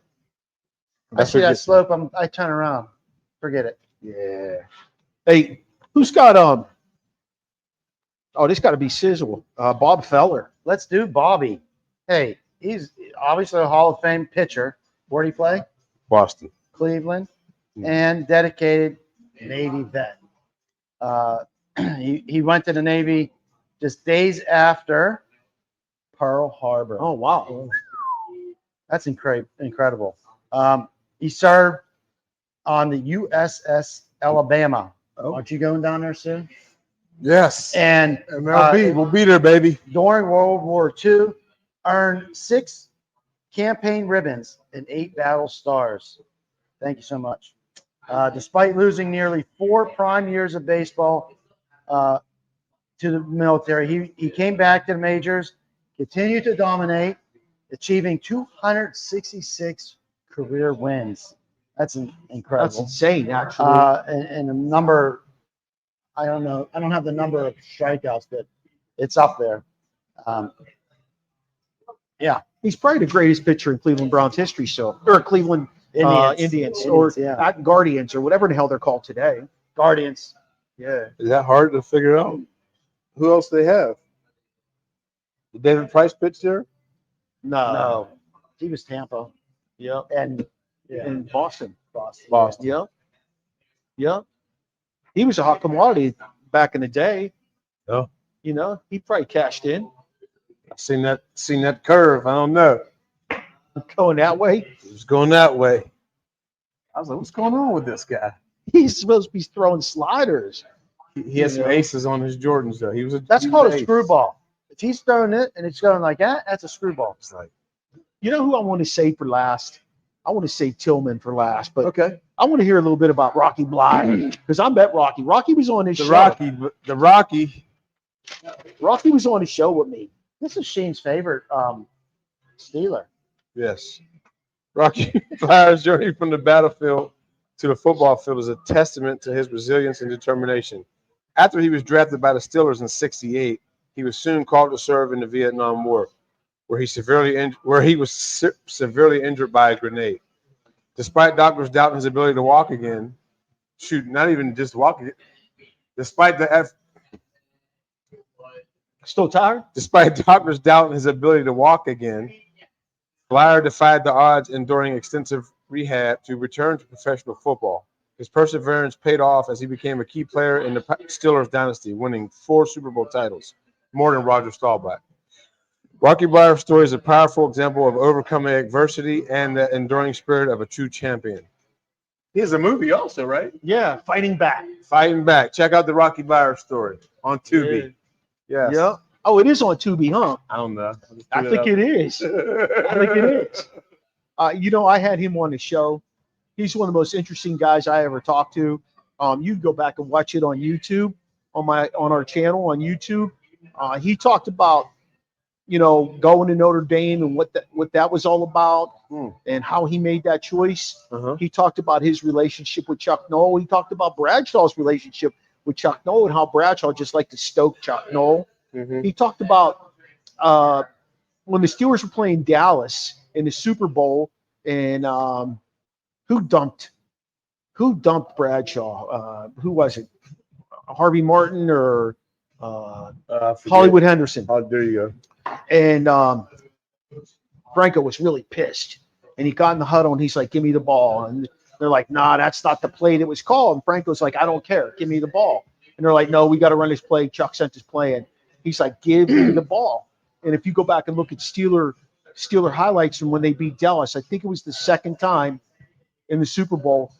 I
That's
see
what
that
gets me.
slope. I turn around. Forget it.
Yeah. Hey, who's got Oh, this got to be Sizzle. Bob Feller.
Let's do Bobby. Hey, he's obviously a Hall of Fame pitcher. Where'd he play?
Boston.
Cleveland, and dedicated Navy vet. He went to the Navy just days after Pearl Harbor.
Oh wow.
That's incredible. He served on the USS Alabama.
Oh.
Aren't you going down there soon?
Yes.
And
MLB, we'll be there, baby.
during World War II, earned 6 campaign ribbons and 8 battle stars. Thank you so much. Despite losing nearly 4 prime years of baseball to the military, he came back to the majors, continued to dominate, achieving 266 career wins. That's incredible.
That's insane, actually.
And a number, I don't know. I don't have the number of strikeouts, but it's up there.
He's probably the greatest pitcher in Cleveland Browns history, or Cleveland Indians, or
yeah.
Guardians, or whatever the hell they're called today.
Guardians.
Yeah.
Is that hard to figure out? Who else they have? Did David Price pitch there?
No.
No, he was Tampa.
Yeah.
And
in Boston.
Boston.
Yep. Yep. He was a hot commodity back in the day.
Oh.
You know, he probably cashed in.
I seen that curve. I don't know.
Going that way.
It was going that way. I was like, what's going on with this guy?
He's supposed to be throwing sliders.
He has some aces on his Jordans, though.
That's called a screwball. If he's throwing it and it's going like that, that's a screwball.
It's like,
You know who I want to say for last? I want to say Tillman for last, but
okay.
I want to hear a little bit about Rocky Bly because I met Rocky. Rocky was on his show. Rocky was on his show with me.
This is Shane's favorite Steeler.
Yes. Rocky Bly's journey from the battlefield to the football field is a testament to his resilience and determination. After he was drafted by the Steelers in '68, he was soon called to serve in the Vietnam War, where he was severely injured by a grenade. Despite doctors doubting his ability to walk again, not even just walking, despite
Still tired?
Despite doctors doubting his ability to walk again, Blyer defied the odds, enduring extensive rehab to return to professional football. His perseverance paid off as he became a key player in the Steelers dynasty, winning 4 Super Bowl titles, more than Roger Staubach. Rocky Blyer's story is a powerful example of overcoming adversity and the enduring spirit of a true champion. He has a movie also, right?
Yeah, Fighting Back.
Fighting Back. Check out the Rocky Blyer story on Tubi.
Yeah.
Yes.
Yeah. Oh, it is on Tubi, huh?
I don't know.
I think it is. I think it is. You know, I had him on the show. He's one of the most interesting guys I ever talked to. You can go back and watch it on YouTube, on our channel on YouTube. He talked about, you know, going to Notre Dame and what that was all about and how he made that choice. He talked about his relationship with Chuck Noll. He talked about Bradshaw's relationship with Chuck Noll and how Bradshaw just liked to stoke Chuck Noll. He talked about when the Steelers were playing Dallas in the Super Bowl and who dumped Bradshaw? Who was it? Harvey Martin or Hollywood Henderson?
Oh, there you go.
And Franco was really pissed. And he got in the huddle and he's like, give me the ball. And they're like, nah, that's not the play that was called. And Franco's like, I don't care. Give me the ball. And they're like, no, we got to run this play. Chuck sent us playing. He's like, give me the ball. And if you go back and look at Steeler highlights from when they beat Dallas, I think it was the second time in the Super Bowl,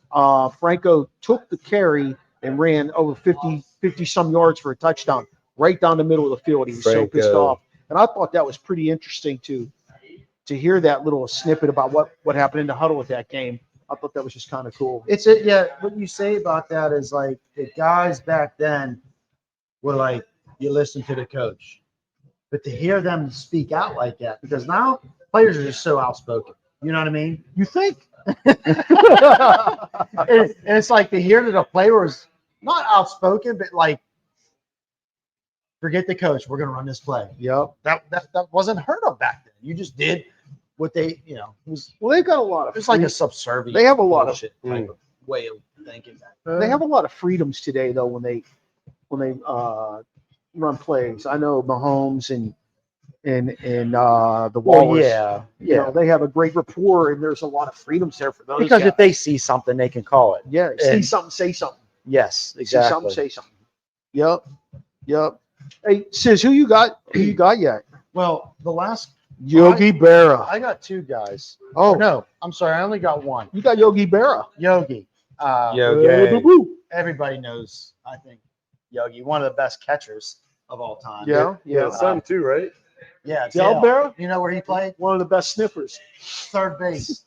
Franco took the carry and ran over 50 some yards for a touchdown right down the middle of the field. He was so pissed off. And I thought that was pretty interesting to hear that little snippet about what happened in the huddle with that game. I thought that was just kind of cool.
What you say about that is like the guys back then were like, you listen to the coach. But to hear them speak out like that, because now players are just so outspoken. You know what I mean?
You think?
and it's like to hear that a player was not outspoken, but like, forget the coach. We're going to run this play.
Yep.
That wasn't heard of back then. You just did what they, it was.
Well, they've got a lot of.
It's like a subservient.
They have a lot of
type of way of thinking.
They have a lot of freedoms today, though, when they run plays. I know Mahomes and the Wallace. You know, they have a great rapport, and there's a lot of freedoms there for those
because
guys.
if they see something, they can call it.
Yeah, see something, say something.
Yes, exactly.
See something, say something. Yep. Hey, Sis, who you got? Who you got yet?
Well, the last
Yogi Berra.
I got 2 guys.
Oh
no, I'm sorry, I only got 1.
You got Yogi Berra.
Yogi.
Yogi.
Everybody knows. I think Yogi, one of the best catchers of all time.
Yeah.
Son too, right?
Yeah,
Del Berra.
You know where he played?
One of the best sniffers.
Third base.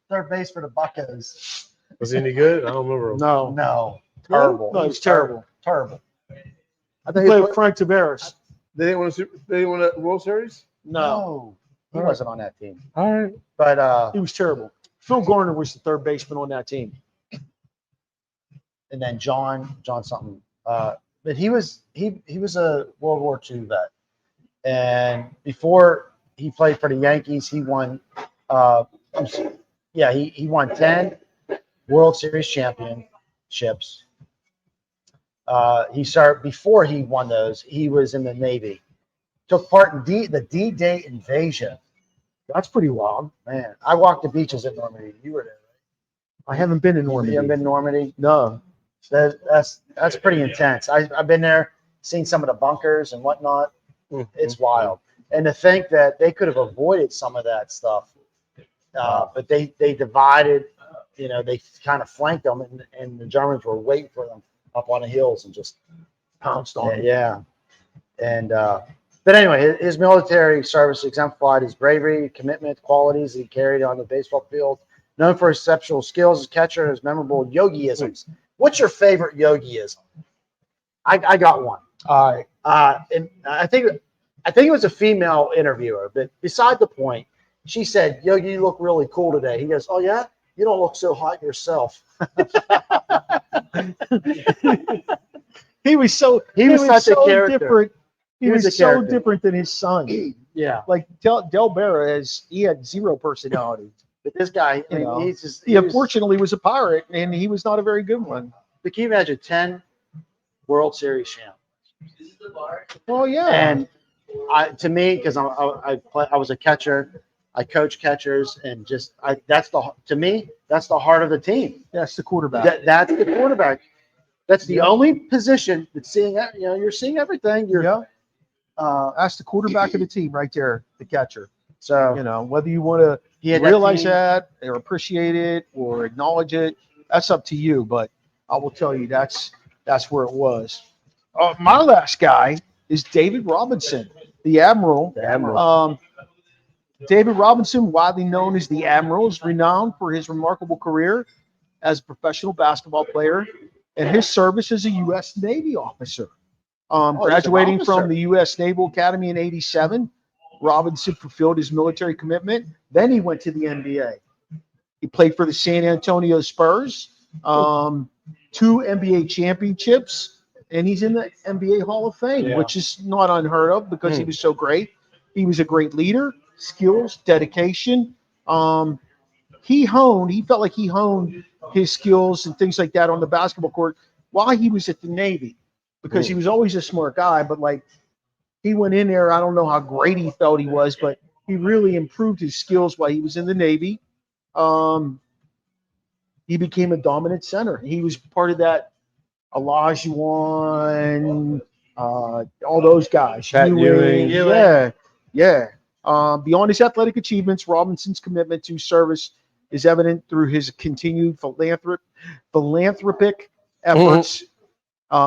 Third base for the Buccos.
Was he any good? I don't remember him.
No. Terrible.
No, it's terrible.
Terrible.
I think he played with Frank Tavares.
They didn't win a World Series?
No. He wasn't on that team.
All right.
But
he was terrible. Phil Garner was the third baseman on that team.
And then John something. But he was a World War II vet. And before he played for the Yankees, he won he won 10 World Series championships. Before he won those, he was in the Navy. Took part in the D-Day invasion
That's pretty wild.
Man, I walked the beaches at Normandy. You were there,
I haven't been in
right?
Normandy.
You haven't been to Normandy?
No.
That's pretty intense. I've been there, seen some of the bunkers and whatnot. It's wild. And to think that they could have avoided some of that stuff, but they divided. You know, they kind of flanked them, and the Germans were waiting for them up on the hills and just
Pounced on them.
yeah. And but anyway, his military service exemplified his bravery, commitment, qualities he carried on the baseball field. Known for his exceptional skills as catcher and his memorable yogiisms. What's your favorite yogiism? I got one.
All right.
And I think it was a female interviewer, but beside the point, she said, "Yogi, you look really cool today." He goes, "Oh yeah, you don't look so hot yourself."
He was such
a character.
different. He was
a
so
character.
different than his son.
Yeah,
Like Del Barra, he had zero personality.
but this guy, I
You
mean,
know,
he's just.
He unfortunately was a pirate, and he was not a very good one.
But can you imagine 10 World Series champs?
Well, yeah.
And to me, because I was a catcher, I coach catchers, and to me that's the heart of the team.
That's the quarterback.
That's the quarterback. That's the only position that's seeing. You're seeing everything.
That's the quarterback of the team right there, the catcher.
So
Whether you want to realize that or appreciate it or acknowledge it, that's up to you. But I will tell you, that's where it was. My last guy is David Robinson, the Admiral.
The Admiral.
David Robinson, widely known as the Admiral, is renowned for his remarkable career as a professional basketball player and his service as a U.S. Navy officer. Graduating from the U.S. Naval Academy in '87, Robinson fulfilled his military commitment. Then he went to the NBA. He played for the San Antonio Spurs, 2 NBA championships, and he's in the NBA Hall of Fame, which is not unheard of because he was so great. He was a great leader, skills, dedication. He felt like he honed his skills and things like that on the basketball court while he was at the Navy, because he was always a smart guy, but like he went in there, I don't know how great he felt he was, but he really improved his skills while he was in the Navy. He became a dominant center. He was part of that Olajuwon, all those guys.
Pat Ewing.
Yeah. Beyond his athletic achievements, Robinson's commitment to service is evident through his continued philanthropic efforts,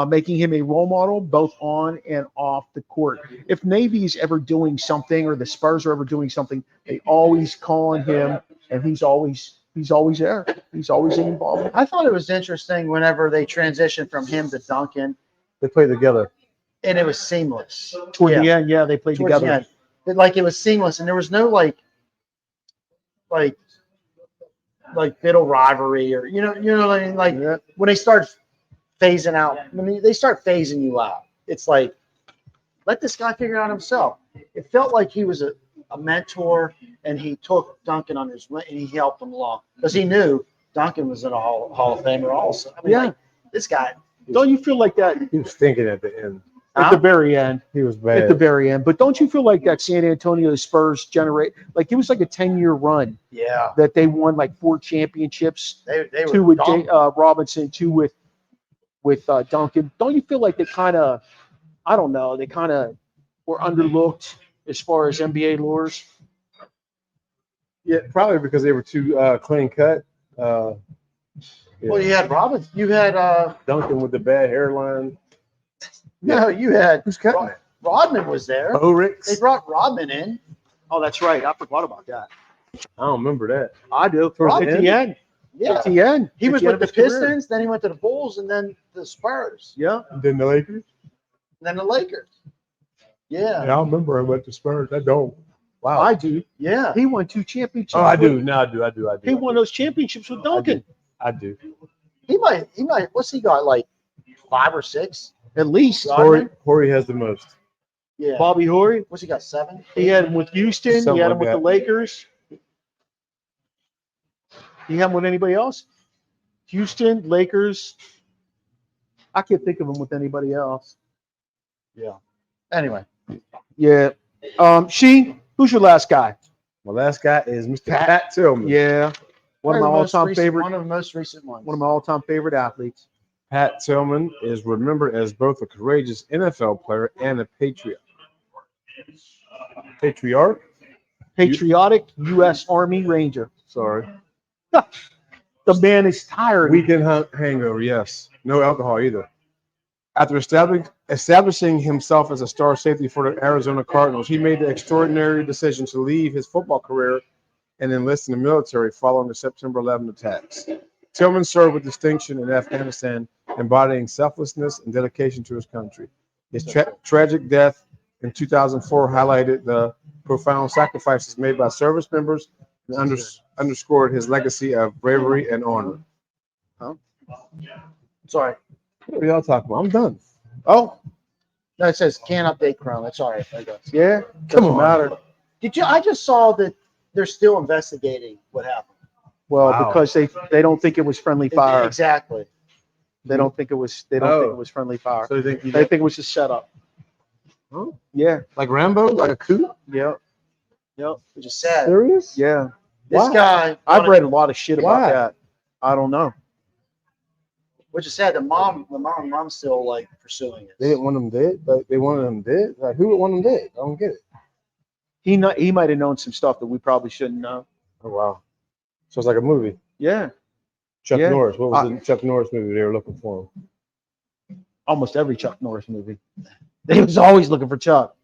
making him a role model both on and off the court. If Navy is ever doing something or the Spurs are ever doing something, they always call on him, and he's always there. He's always involved.
I thought it was interesting whenever they transitioned from him to Duncan,
They played together.
and it was seamless.
Toward the end, they played
Towards the
together.
end. It was seamless, and there was no like bitter rivalry or what I mean. Like when they start phasing out, they start phasing you out. It's like, let this guy figure it out himself. It felt like he was a mentor, and he took Duncan under his wing and he helped him along because he knew Duncan was in a Hall of Famer also. Like, this guy.
Don't you feel like that
He was thinking at the end.
at the very end?
He was bad.
At the very end. But don't you feel like that San Antonio Spurs it was like a 10-year run that they won like 4 championships,
They
2
were
with Robinson, 2 with Duncan. Don't you feel like they kind of, I don't know, they kind of were underlooked as far as NBA lures?
Yeah, probably because they were too clean cut.
Well, you had Robinson. You had
Duncan with the bad hairline.
you had
Who's cutting?
Rodman was there.
Orix.
They brought Rodman in.
Oh, that's right. I forgot about that.
I don't remember that.
I do.
Towards
At the end.
Yeah,
At the end.
he
At
was
the end
with
of
the
his career.
Pistons. Then he went to the Bulls, and then the Spurs,
Yeah.
Then the Lakers.
and then the Lakers. Yeah,
I remember I went to Spurs. I don't. Wow.
I do.
yeah.
He won 2 championships.
I do. No, I do.
He won those championships with Duncan.
I do.
He might. What's he got? Like 5 or 6?
At least.
Rodman?
Horry has the most.
Yeah.
Bobby Horry.
What's he got? 7?
He had him with Houston.
Something
he had him
like
with the
that.
Lakers. You have him with anybody else? Houston, Lakers. I can't think of him with anybody else.
Yeah. Anyway,
Yeah. Who's your last guy?
My last guy is Mr. Pat Tillman.
Yeah. One of my all-time favorite.
One of the most recent ones.
One of my all-time favorite athletes.
Pat Tillman is remembered as both a courageous NFL player and a patriot. Patriarch?
Patriotic U.S. Army Ranger.
Sorry.
The man is tired.
Weekend hangover, yes. No alcohol either. After establishing himself as a star safety for the Arizona Cardinals, he made the extraordinary decision to leave his football career and enlist in the military following the September 11 attacks. Tillman served with distinction in Afghanistan, embodying selflessness and dedication to his country. His tragic death in 2004 highlighted the profound sacrifices made by service members and underscored his legacy of bravery and honor.
Huh? Sorry.
What are y'all talking about? I'm done.
Oh,
No, it says can't update Chrome. That's all right. I guess.
yeah.
Come
Doesn't
on.
matter.
Did you? I just saw that they're still investigating what happened.
Well,
Wow.
because they don't think it was friendly fire.
Exactly.
They don't think it was. They don't think it was friendly fire.
So you think
They think it was a setup.
Huh?
Yeah.
Like Rambo? Like a coup?
Yeah. Yep.
Which is sad.
Serious?
Yeah.
This
Why?
guy.
I've read a lot of shit about
Why?
that. I don't know.
Which is sad. The mom's still like pursuing it.
They didn't want him dead? Like, they wanted him dead? Like, who would want him dead? I don't get it.
He might have known some stuff that we probably shouldn't know.
Oh, wow. So it's like a movie.
Yeah.
Chuck
Yeah.
Norris. What was the Chuck Norris movie they were looking for him?
Almost every Chuck Norris movie. They was always looking for Chuck.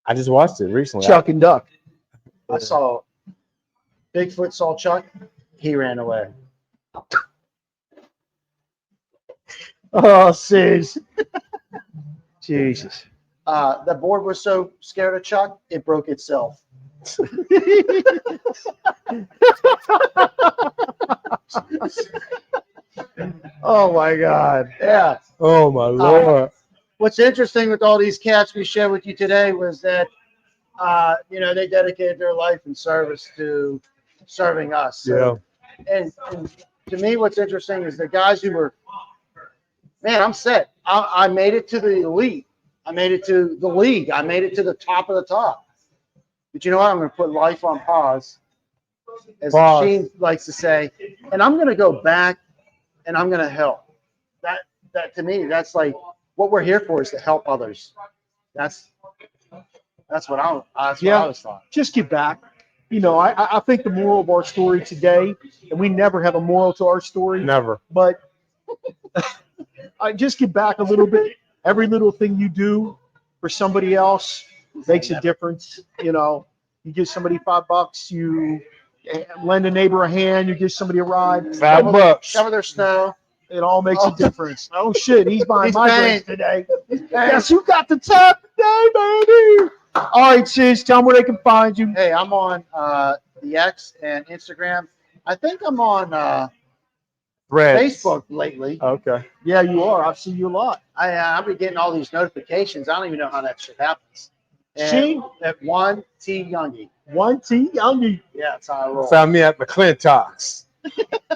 I just watched it recently.
Chuck and Duck.
I saw Bigfoot saw Chuck. He ran away.
Oh, Sis. Jesus.
The board was so scared of Chuck, it broke itself.
Oh my God.
Yeah.
Oh, my Lord.
What's interesting with all these cats we shared with you today was that, they dedicated their life and service to serving us. So, and to me, what's interesting is the guys who were, man, I'm set. I made it to the elite. I made it to the league. I made it to the top of the top. But you know what? I'm going to put life on pause, as Sheen likes to say, and I'm going to go back and I'm going to help. That to me, that's like what we're here for, is to help others. That's what I always thought.
Just get back. I think the moral of our story today, and we never have a moral to our story.
Never.
But I just get back a little bit. Every little thing you do for somebody else makes a difference. You give somebody $5, you lend a neighbor a hand, you give somebody a ride.
$5.
Shovel their snow.
It all makes a difference. Oh shit, he's buying
He's
my
paying.
drinks today. Guess who got the top today, baby? All right, Sis, tell them where they can find you.
Hey, I'm on the X and Instagram. I think I'm on Facebook lately.
Okay.
Yeah, you are. I've seen you a lot.
I've been getting all these notifications. I don't even know how that shit happens.
See?
At 1T Youngie.
1T Youngie
Yeah, that's how I roll.
Found me at McClintock's.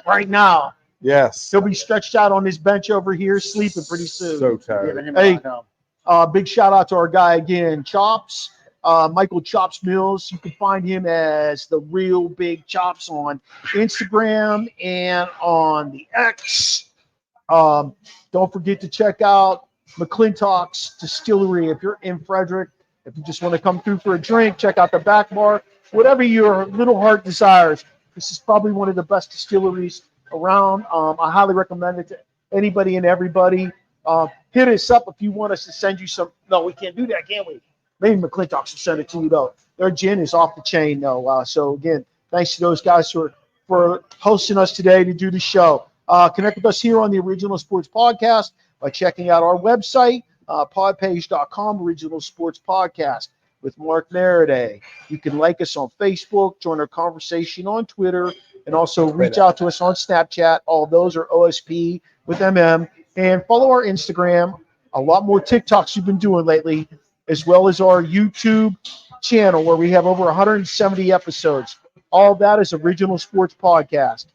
right now.
Yes.
He'll be stretched out on his bench over here, sleeping pretty soon.
So tired.
Giving him
Hey.
a ride home.
Big shout out to our guy again, Chops, Michael Chops Mills. You can find him as the Real Big Chops on Instagram and on the X. Don't forget to check out McClintock's Distillery if you're in Frederick. If you just want to come through for a drink, check out the back bar. Whatever your little heart desires. This is probably one of the best distilleries around. I highly recommend it to anybody and everybody. Hit us up if you want us to send you some. No, we can't do that, can we? Maybe McClintock's will send it to you, though. Their gin is off the chain, though. So, again, thanks to those guys for hosting us today to do the show. Connect with us here on the Original Sports Podcast by checking out our website, podpage.com, Original Sports Podcast with Mark Maradei. You can like us on Facebook, join our conversation on Twitter, and also reach out to us on Snapchat. All those are OSP with MM. And follow our Instagram. A lot more TikToks you've been doing lately, as well as our YouTube channel where we have over 170 episodes. All of that is Original Sports Podcast.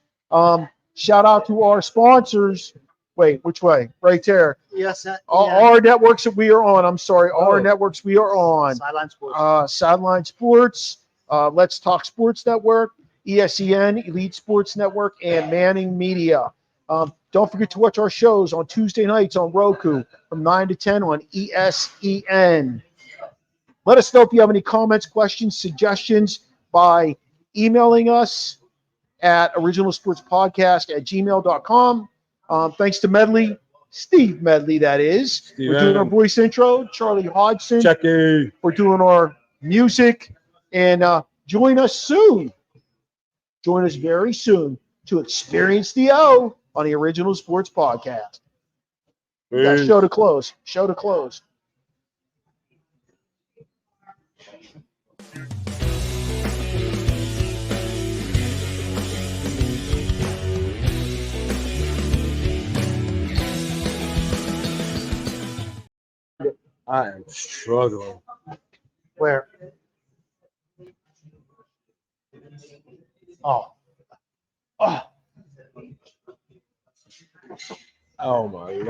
Shout out to our sponsors. Wait, which way? Right there.
Yes.
All our networks that we are on. I'm sorry. All our networks we are on.
Sideline Sports.
Sideline Sports, Let's Talk Sports Network, ESEN, Elite Sports Network, and Manning Media. Don't forget to watch our shows on Tuesday nights on Roku from 9 to 10 on ESEN. Let us know if you have any comments, questions, suggestions by emailing us at originalsportspodcast@gmail.com. Thanks to Medley, Steve Medley, that is, for doing our voice intro. Charlie Hodgson for doing our music. And join us soon. Join us very soon to experience the O on the Original Sports Podcast. Yeah, show to close. Show to close.
I am struggling.
Where? Oh.
Oh my Lord.